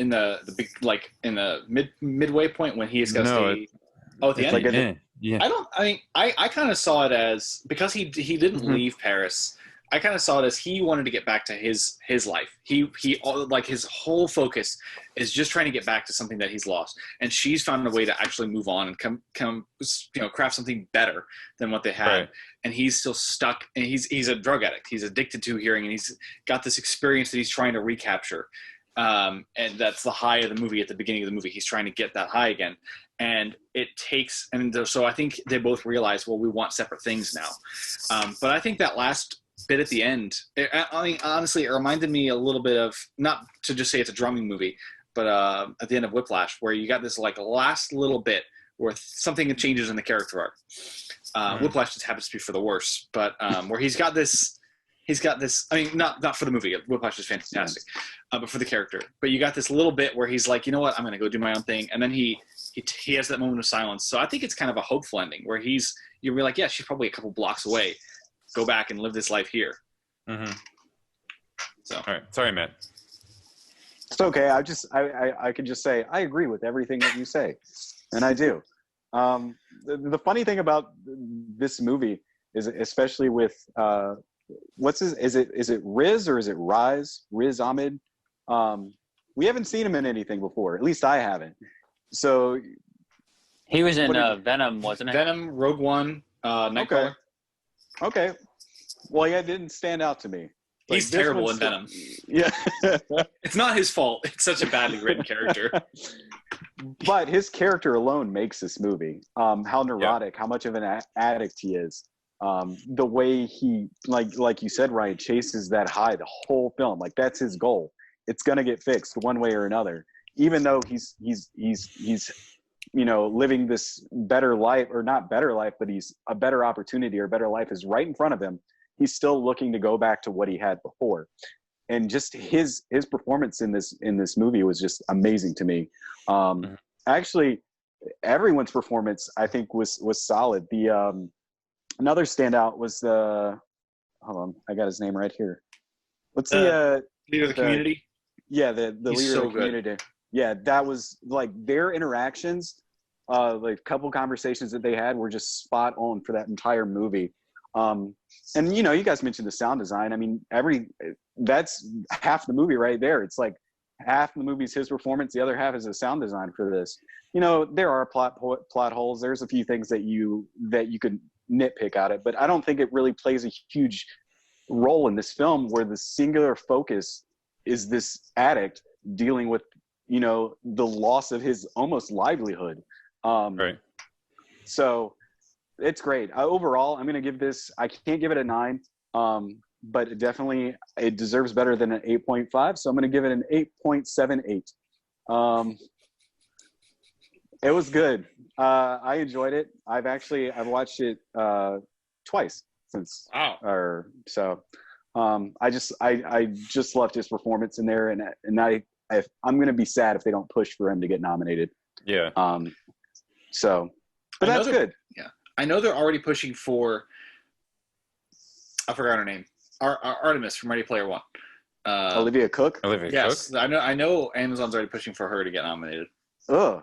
the big, like in the midway point when he is going to stay? Oh, at the It's end. like Yeah. I kind of saw it as, because he didn't Mhm. leave Paris. I kind of saw it as he wanted to get back to his life. He like his whole focus is just trying to get back to something that he's lost, and she's found a way to actually move on and come craft something better than what they had. Right. And he's still stuck, and he's a drug addict. He's addicted to hearing, and he's got this experience that he's trying to recapture. And that's the high of the movie. At the beginning of the movie, he's trying to get that high again, and it takes. And so I think they both realize, well, we want separate things now. But I think that last bit at the end, I mean, honestly, it reminded me a little bit of, not to just say it's a drumming movie, but at the end of Whiplash, where you got this like last little bit where something changes in the character arc. Whiplash just happens to be for the worse, but where he's got this. I mean, not for the movie. Whiplash is fantastic, but for the character. But you got this little bit where he's like, you know what, I'm going to go do my own thing, and then he has that moment of silence. So I think it's kind of a hopeful ending where you'll be like, yeah, she's probably a couple blocks away. Go back and live this life here. Mm-hmm. So, All right. Sorry, Matt. It's okay. I could just say I agree with everything that you say, and I do. The funny thing about this movie is, especially with is it Riz or is it Riz Ahmed? We haven't seen him in anything before. At least I haven't. So He was in Venom, wasn't it? Venom, Rogue One, Nightcrawler. Okay. Well, yeah, it didn't stand out to me. Like, He's this terrible one's in Venom. Yeah. It's not his fault. It's such a badly written character. But his character alone makes this movie. How neurotic, how much of an addict he is. The way he, like you said, Ryan, chases that high the whole film. Like, that's his goal. It's gonna get fixed one way or another. Even though he's living this better life, or not better life, but he's a better opportunity or better life is right in front of him. He's still looking to go back to what he had before. And just his performance in this movie was just amazing to me. Actually, everyone's performance, I think, was solid. The another standout was hold on, I got his name right here. What's the leader of the community? Yeah, the leader of the community. Good. Yeah, that was like their interactions, like a couple conversations that they had were just spot on for that entire movie. And you guys mentioned the sound design. I mean, that's half the movie right there. It's like half the movie's his performance, the other half is the sound design for this. There are plot holes. There's a few things that you could nitpick at it, but I don't think it really plays a huge role in this film, where the singular focus is this addict dealing with the loss of his almost livelihood. Right. So it's great. Overall, I'm going to give this, I can't give it a 9, but it deserves better than an 8.5. So I'm going to give it an 8.78. It was good. I enjoyed it. I've watched it twice since. Wow. I just loved his performance in there, and I'm going to be sad if they don't push for him to get nominated. Yeah. But that's good. Yeah. I know they're already pushing for, I forgot her name, Artemis from Ready Player One. Olivia Cook? Yes. Cook? I know Amazon's already pushing for her to get nominated. I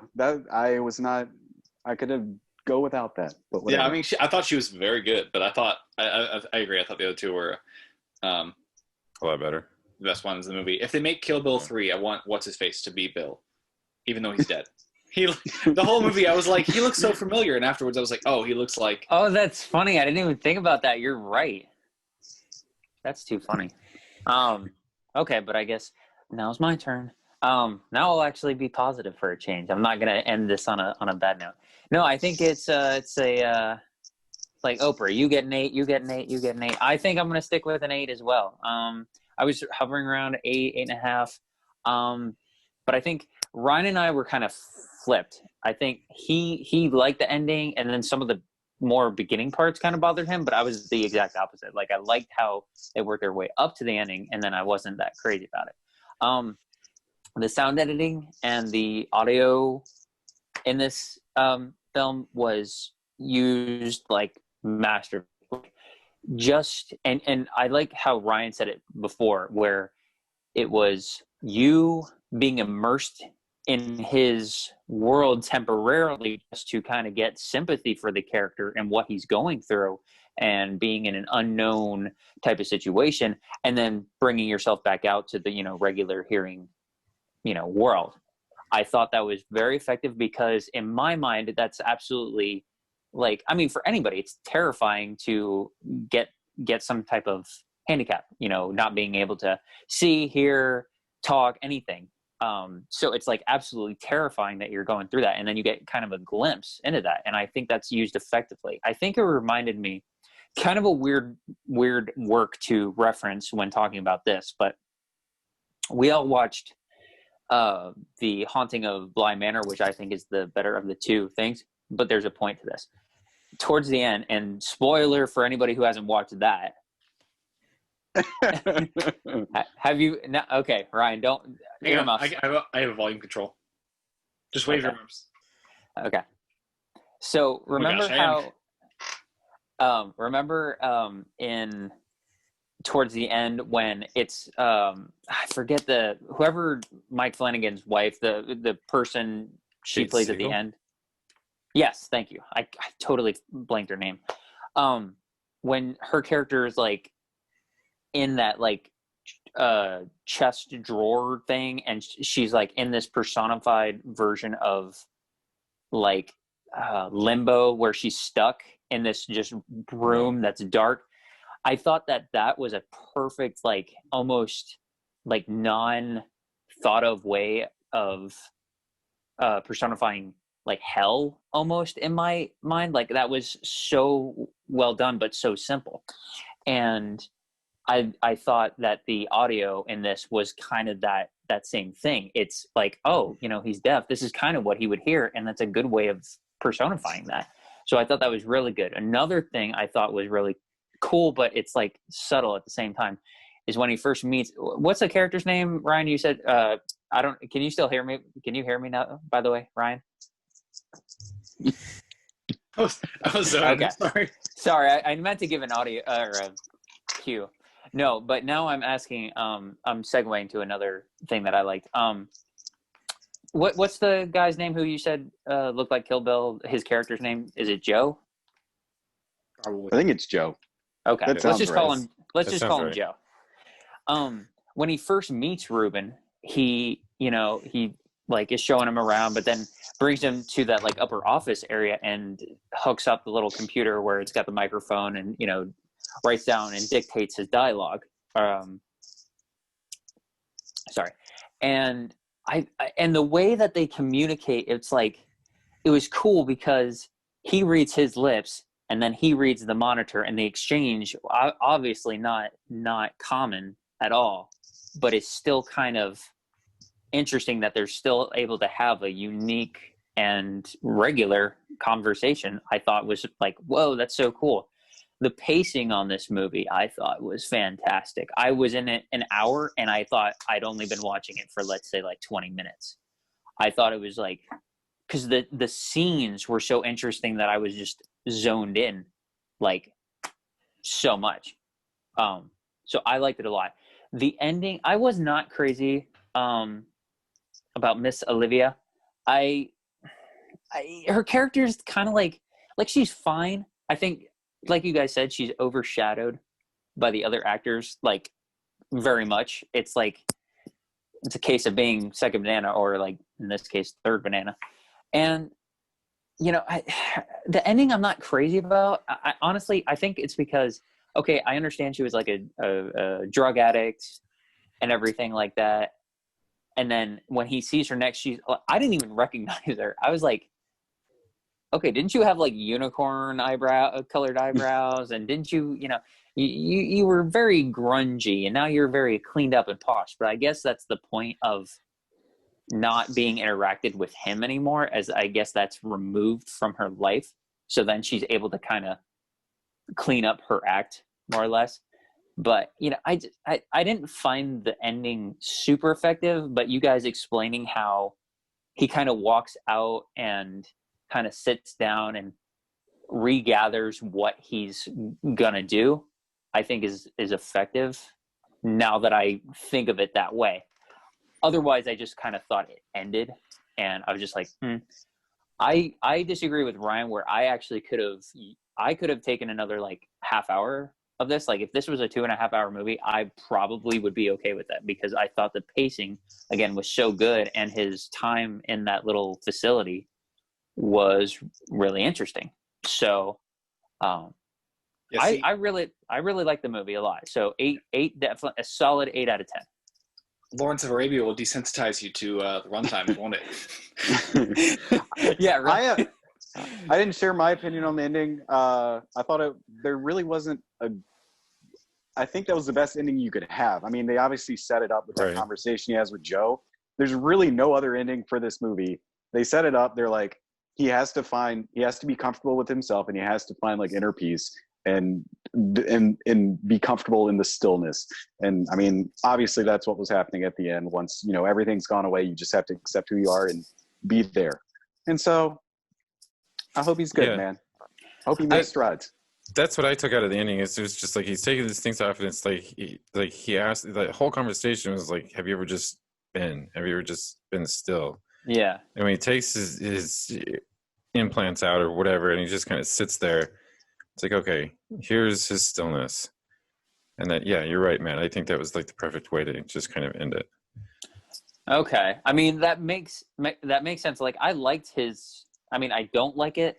could have go without that. But whatever. Yeah, I mean, I thought she was very good, but I thought, I agree. I thought the other two were a lot better. The best ones in the movie. If they make Kill Bill 3, I want What's-His-Face to be Bill, even though he's dead. The whole movie, I was like, he looks so familiar, and afterwards I was like, oh, he looks like... Oh, that's funny. I didn't even think about that. You're right. That's too funny. Okay, but I guess now's my turn. Now I'll actually be positive for a change. I'm not gonna end this on a bad note. No, I think it's like Oprah. You get an 8. You get an 8. You get an 8. I think I'm gonna stick with an 8 as well. I was hovering around 8, 8.5. But I think Ryan and I were kind of flipped. I think he liked the ending, and then some of the more beginning parts kind of bothered him, but I was the exact opposite. Like, I liked how they worked their way up to the ending, and then I wasn't that crazy about it. The sound editing and the audio in this film was used like masterfully. And I like how Ryan said it before, where it was you being immersed in his world temporarily just to kind of get sympathy for the character and what he's going through and being in an unknown type of situation, and then bringing yourself back out to the, regular hearing, world. I thought that was very effective because in my mind, that's absolutely for anybody, it's terrifying to get some type of handicap, not being able to see, hear, talk, anything. So it's absolutely terrifying that you're going through that. And then you get kind of a glimpse into that. And I think that's used effectively. I think it reminded me kind of a weird work to reference when talking about this, but we all watched The Haunting of Bly Manor, which I think is the better of the two things, but there's a point to this. Towards the end, and spoiler for anybody who hasn't watched that, have you? No, okay, Ryan, don't. I have a volume control. Just wave your arms. Okay. So remember in towards the end when it's I forget whoever Mike Flanagan's wife, the person she Kate plays Siegel? at the end. Yes, thank you. I totally blanked her name. When her character is in that chest drawer thing, and she's in this personified version of limbo, where she's stuck in this just room that's dark. I thought that was a perfect almost non thought of way of personifying hell almost in my mind. That was so well done but so simple. And I thought that the audio in this was kind of that same thing. It's he's deaf. This is kind of what he would hear, and that's a good way of personifying that. So I thought that was really good. Another thing I thought was really cool, but it's subtle at the same time, is when he first meets, what's the character's name, Ryan? You said can you still hear me? Can you hear me now, by the way, Ryan? I was okay. Sorry. I meant to give an audio or a cue. No, but now I'm asking. I'm segueing to another thing that I liked. What's the guy's name who you said looked like Kill Bill? His character's name, is it Joe? I think it's Joe. Okay, let's just call him. Let's just call him Joe. When he first meets Ruben, he is showing him around, but then brings him to that upper office area and hooks up the little computer where it's got the microphone and writes down and dictates his dialogue. Sorry. And and the way that they communicate, it's it was cool because he reads his lips and then he reads the monitor, and the exchange, obviously not common at all, but it's still kind of interesting that they're still able to have a unique and regular conversation. I thought was whoa, that's so cool. The pacing on this movie, I thought, was fantastic. I was in it an hour, and I thought I'd only been watching it for, let's say, 20 minutes. I thought it was because the scenes were so interesting that I was just zoned in, so much. So I liked it a lot. The ending, I was not crazy about Miss Olivia. Her character's kind of she's fine. I think, like you guys said, she's overshadowed by the other actors, very much. It's it's a case of being second banana, or in this case, third banana. And, the ending I'm not crazy about. I honestly, I think it's because, okay, I understand she was a drug addict and everything like that. And then when he sees her next, I didn't even recognize her. I was okay, didn't you have unicorn colored eyebrows? And didn't you, you were very grungy, and now you're very cleaned up and posh. But I guess that's the point of not being interacted with him anymore, as I guess that's removed from her life. So then she's able to kind of clean up her act more or less. But, I didn't find the ending super effective, but you guys explaining how he kind of walks out and kind of sits down and regathers what he's gonna do, I think is effective now that I think of it that way. otherwise, I just kind of thought it ended, and I was just like, I disagree with Ryan, where I could have taken another like half hour of this. Like if this was a 2.5 hour movie, I probably would be okay with that, because I thought the pacing again was so good, and his time in that little facility was really interesting. So I really like the movie a lot. So eight, definitely a solid 8 out of 10. Lawrence of Arabia will desensitize you to the runtime, won't it? Yeah, right. I didn't share my opinion on the ending. I thought there really wasn't I think that was the best ending you could have. I mean, they obviously set it up with that conversation he has with Joe. There's really no other ending for this movie. They set it up. They're like, he has to be comfortable with himself, and he has to find like inner peace and be comfortable in the stillness. And I mean, obviously that's what was happening at the end. Once, everything's gone away, you just have to accept who you are and be there. And so I hope he's good, man. I hope he makes strides. That's what I took out of the ending. Is it was just like he's taking these things off, and it's like he asked. The whole conversation was like, "Have you ever just been still?" Yeah. And when he takes his implants out or whatever, and he just kind of sits there, it's like, okay, here's his stillness. And that, yeah, you're right, man. I think that was like the perfect way to just kind of end it. Okay. I mean, that makes sense. Like, I liked I don't like it,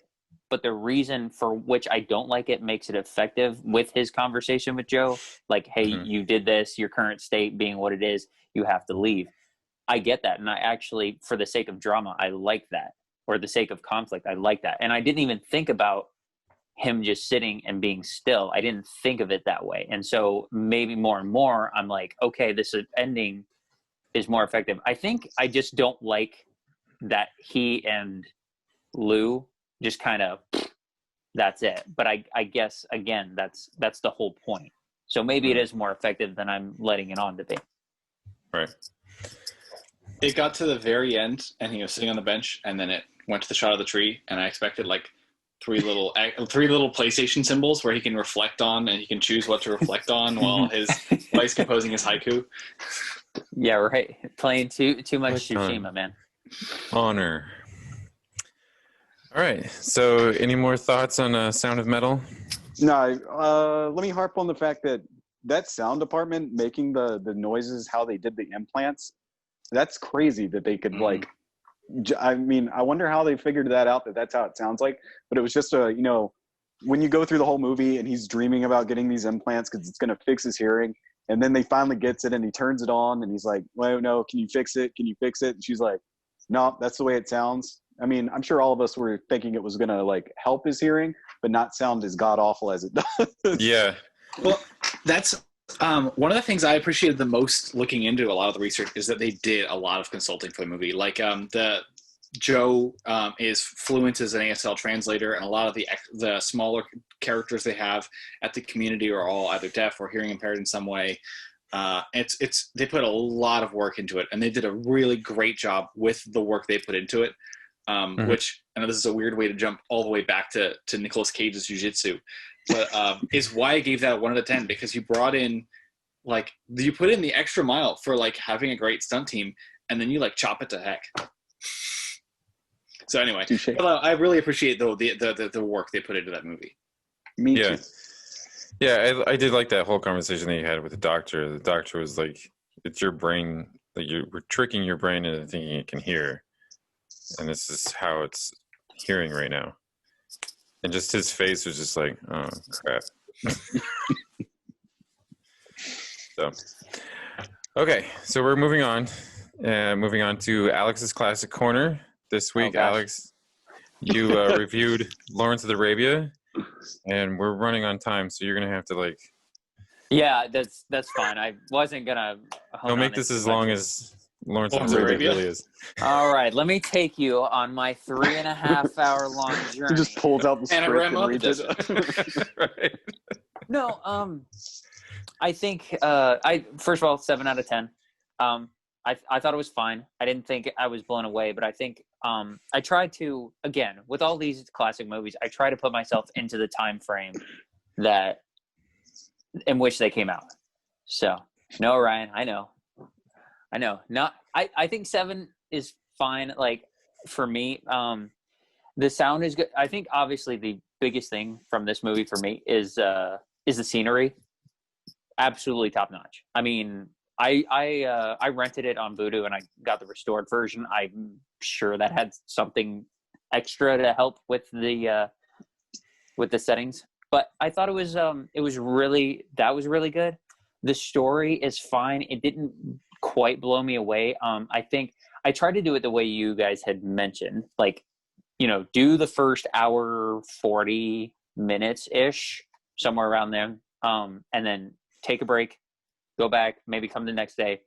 but the reason for which I don't like it makes it effective with his conversation with Joe. Like, hey, you did this, your current state being what it is, you have to leave. I get that. And I actually, for the sake of drama, I like that. Or the sake of conflict, I like that. And I didn't even think about him just sitting and being still. I didn't think of it that way. And so maybe more and more, I'm like, okay, this ending is more effective. I think I just don't like that he and Lou just kind of, that's it. But I guess, again, that's the whole point. So maybe it is more effective than I'm letting it on to be. Right. It got to the very end, and he was sitting on the bench, and then it went to the shot of the tree, and I expected like three little PlayStation symbols where he can reflect on, and he can choose what to reflect on while his wife's composing his haiku. Yeah, right. Playing too much Tsushima, man. Honor. All right. So, any more thoughts on Sound of Metal? No. Let me harp on the fact that sound department making the noises, how they did the implants. That's crazy that they could like. I mean, I wonder how they figured that out. That's how it sounds like. But it was just when you go through the whole movie and he's dreaming about getting these implants because it's going to fix his hearing, and then they finally gets it and he turns it on and he's like, "Well, no, can you fix it? Can you fix it?" And she's like, "No, that's the way it sounds." I mean, I'm sure all of us were thinking it was going to like help his hearing, but not sound as god awful as it does. Yeah. Well, that's one of the things I appreciated the most looking into a lot of the research is that they did a lot of consulting for the movie. Like the Joe is fluent as an ASL translator, and a lot of the smaller characters they have at the community are all either deaf or hearing impaired in some way. They put a lot of work into it, and they did a really great job with the work they put into it. Which I know this is a weird way to jump all the way back to Nicolas Cage's Jiu-Jitsu. But is why I gave that 1 out of 10, because you brought in you put in the extra mile for like having a great stunt team, and then you like chop it to heck. So anyway, I really appreciate the work they put into that movie. Me too. Yeah, I did like that whole conversation that you had with the doctor. The doctor was like, "It's your brain. Like we're tricking your brain into thinking it can hear, and this is how it's hearing right now." And just his face was just like, oh, crap. Okay, so we're moving on. Moving on to Alex's Classic Corner. This week, Alex, you reviewed Lawrence of Arabia, and we're running on time, so you're going to have to, Yeah, that's fine. I wasn't going to... Don't make this as long as Lawrence of Arabia really is. All right, let me take you on my 3.5 hour long journey. He just pulls out the script and reads it. Right. No, I think first of all, 7 out of 10. I thought it was fine. I didn't think I was blown away, but I think I tried to, again, with all these classic movies, I try to put myself into the time frame in which they came out. So, no, Ryan, I know. I know. Not. I think 7 is fine. Like for me, the sound is good. I think obviously the biggest thing from this movie for me is the scenery. Absolutely top notch. I mean, I rented it on Vudu and I got the restored version. I'm sure that had something extra to help with the settings. But I thought it was really good. The story is fine. It didn't quite blow me away. I think I tried to do it the way you guys had mentioned, like, do the first hour 40 minutes ish, somewhere around there, and then take a break, go back, maybe come the next day,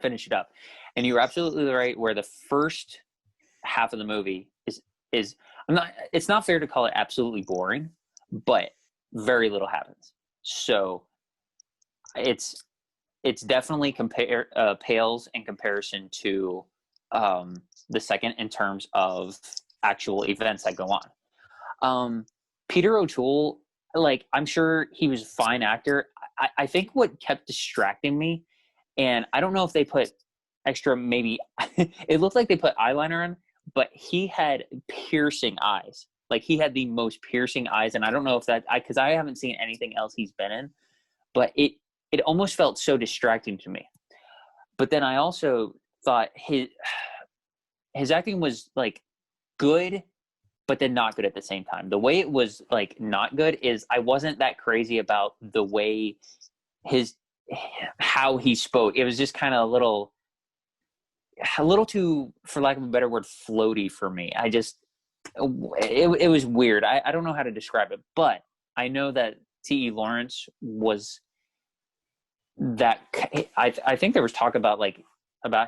finish it up. And you're absolutely right. Where the first half of the movie is it's not fair to call it absolutely boring, but very little happens. So it's definitely pales in comparison to the second in terms of actual events that go on. Peter O'Toole, like, I'm sure he was a fine actor. I think what kept distracting me, and I don't know if they put extra, maybe it looked like they put eyeliner on, but he had piercing eyes. Like, he had the most piercing eyes, and I don't know if because I haven't seen anything else he's been in, but it almost felt so distracting to me. But then I also thought his acting was like good, but then not good at the same time. The way it was like not good is I wasn't that crazy about the way how he spoke. It was just kind of a little too, for lack of a better word, floaty for me. It was weird. I don't know how to describe it, but I know that T.E. Lawrence was that. I think there was talk about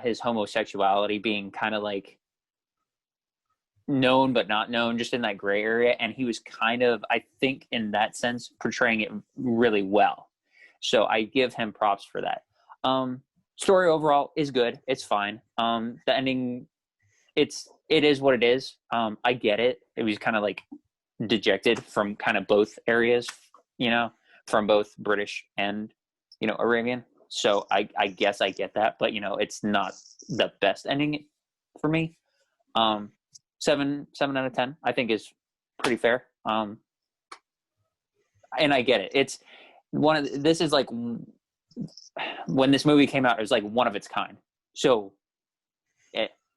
his homosexuality being kind of like known but not known, just in that gray area, and he was kind of, I think, in that sense, portraying it really well. So I give him props for that. Story overall is good. It's fine. The ending, it is what it is. I get it. It was kind of like dejected from kind of both areas, from both British and, Arabian. So I guess I get that, but it's not the best ending for me. 7 out of 10, I think, is pretty fair. And I get it. It's this is like, when this movie came out, it was like one of its kind. So,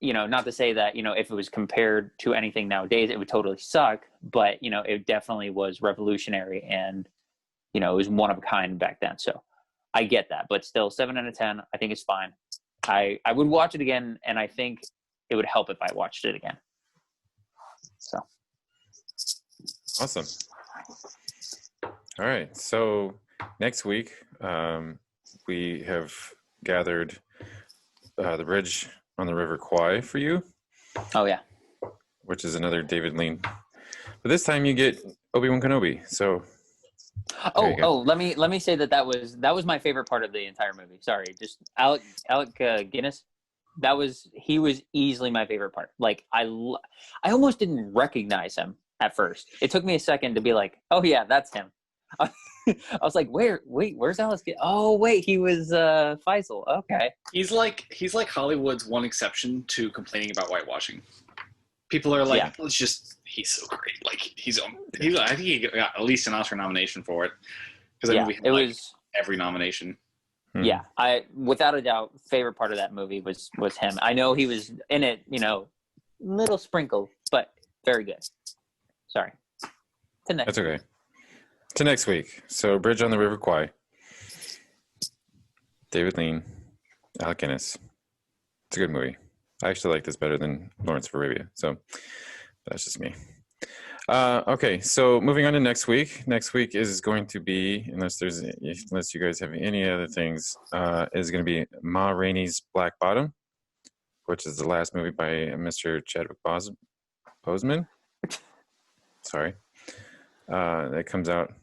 not to say that, if it was compared to anything nowadays, it would totally suck, but, it definitely was revolutionary and, it was one of a kind back then. So I get that, but still 7 out of 10, I think it's fine. I would watch it again, and I think it would help if I watched it again. So. Awesome. All right. So next week, we have gathered The Bridge on the River Kwai for you. Oh, yeah. Which is another David Lean. But this time you get Obi-Wan Kenobi. So. Let me say that was my favorite part of the entire movie. Sorry, just Alec Guinness. He was easily my favorite part. Like, I almost didn't recognize him at first. It took me a second to be like, oh yeah, that's him. I was like, where's Alice? Oh wait, he was Faisal. Okay. He's like Hollywood's one exception to complaining about whitewashing. People are like, he's so great. Like, I think he got at least an Oscar nomination for it, because it was every nomination. Yeah, without a doubt, favorite part of that movie was him. I know he was in it, little sprinkle, but very good. Sorry. That's okay. To next week. So, Bridge on the River Kwai. David Lean, Alec Guinness. It's a good movie. I actually like this better than Lawrence of Arabia. So, that's just me. Okay, so moving on to next week. Next week is going to be, unless you guys have any other things, is going to be Ma Rainey's Black Bottom, which is the last movie by Mr. Chadwick Boseman. Sorry. That comes out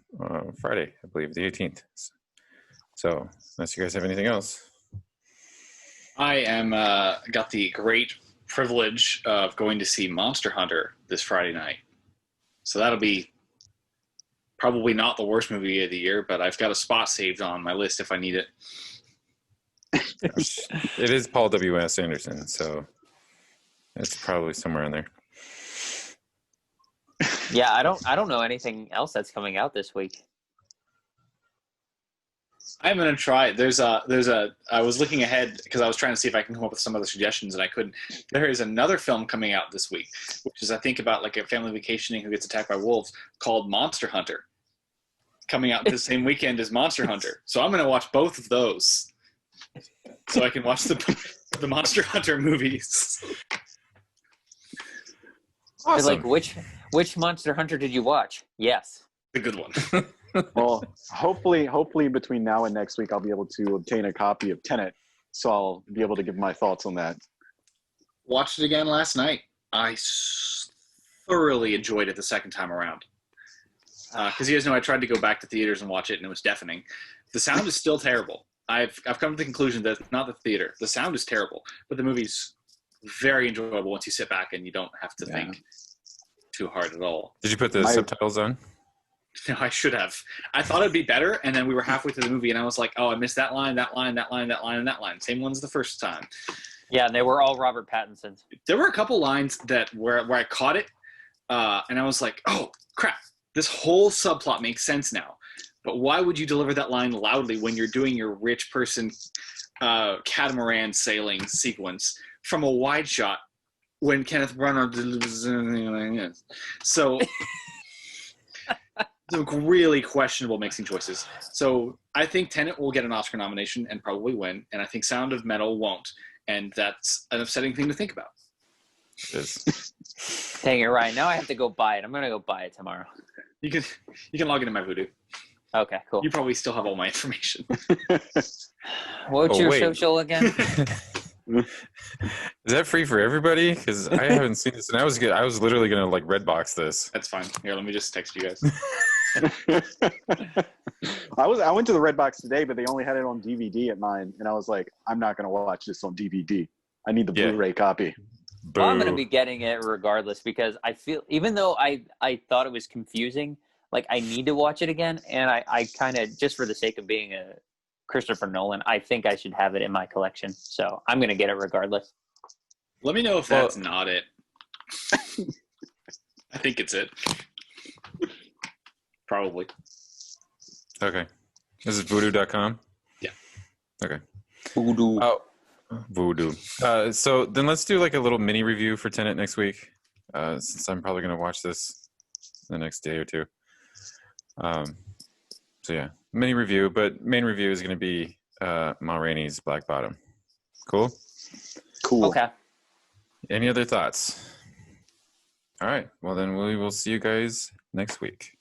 Friday, I believe, the 18th. So, unless you guys have anything else. I am got the great privilege of going to see Monster Hunter this Friday night. So that'll be probably not the worst movie of the year, but I've got a spot saved on my list if I need it. It is Paul W.S. Anderson, so it's probably somewhere in there. Yeah, I don't know anything else that's coming out this week. I'm gonna try. I was looking ahead because I was trying to see if I can come up with some other suggestions, and I couldn't. There is another film coming out this week, which is I think about like a family vacationing who gets attacked by wolves, called Monster Hunter, coming out the same weekend as Monster Hunter. So I'm gonna watch both of those, so I can watch the Monster Hunter movies. Awesome. Like, which Monster Hunter did you watch? Yes. The good one. Well, hopefully between now and next week, I'll be able to obtain a copy of Tenet, so I'll be able to give my thoughts on that. Watched it again last night. I thoroughly enjoyed it the second time around. Because you guys know I tried to go back to theaters and watch it, and it was deafening. The sound is still terrible. I've come to the conclusion that it's not the theater. The sound is terrible, but the movie's very enjoyable once you sit back and you don't have to think too hard at all. Did you put the subtitles on? No, I should have. I thought it'd be better, and then we were halfway through the movie, and I was like, "Oh, I missed that line, that line, that line, that line, and that line." Same ones the first time. Yeah, and they were all Robert Pattinson's. There were a couple lines where I caught it, and I was like, "Oh, crap! This whole subplot makes sense now." But why would you deliver that line loudly when you're doing your rich person catamaran sailing sequence from a wide shot when Kenneth Branagh? So. Some really questionable mixing choices. So I think Tenet will get an Oscar nomination and probably win, and I think Sound of Metal won't, and that's an upsetting thing to think about. It is. Dang it, Ryan. Now I have to go buy it. I'm gonna go buy it tomorrow. You can log into my Voodoo. Okay, cool. You probably still have all my information. What's your social again? Is that free for everybody? Because I haven't seen this, and I was literally gonna like Redbox this. That's fine. Here, let me just text you guys. I went to the Redbox today, but they only had it on DVD at mine, and I was like, I'm not going to watch this on DVD. I need the Blu-ray copy. Well, I'm going to be getting it regardless because I feel, even though I thought it was confusing, like I need to watch it again, and I kind of, just for the sake of being a Christopher Nolan, I think I should have it in my collection. So I'm going to get it regardless. Let me know if that's not it. I think it's it. Probably. Okay. Is it voodoo.com? Yeah. Okay. Voodoo. Oh, voodoo. So then let's do like a little mini review for Tenet next week, since I'm probably going to watch this the next day or two. So yeah, mini review, but main review is going to be Ma Rainey's Black Bottom. Cool? Cool. Okay. Any other thoughts? All right. Well, then we will see you guys next week.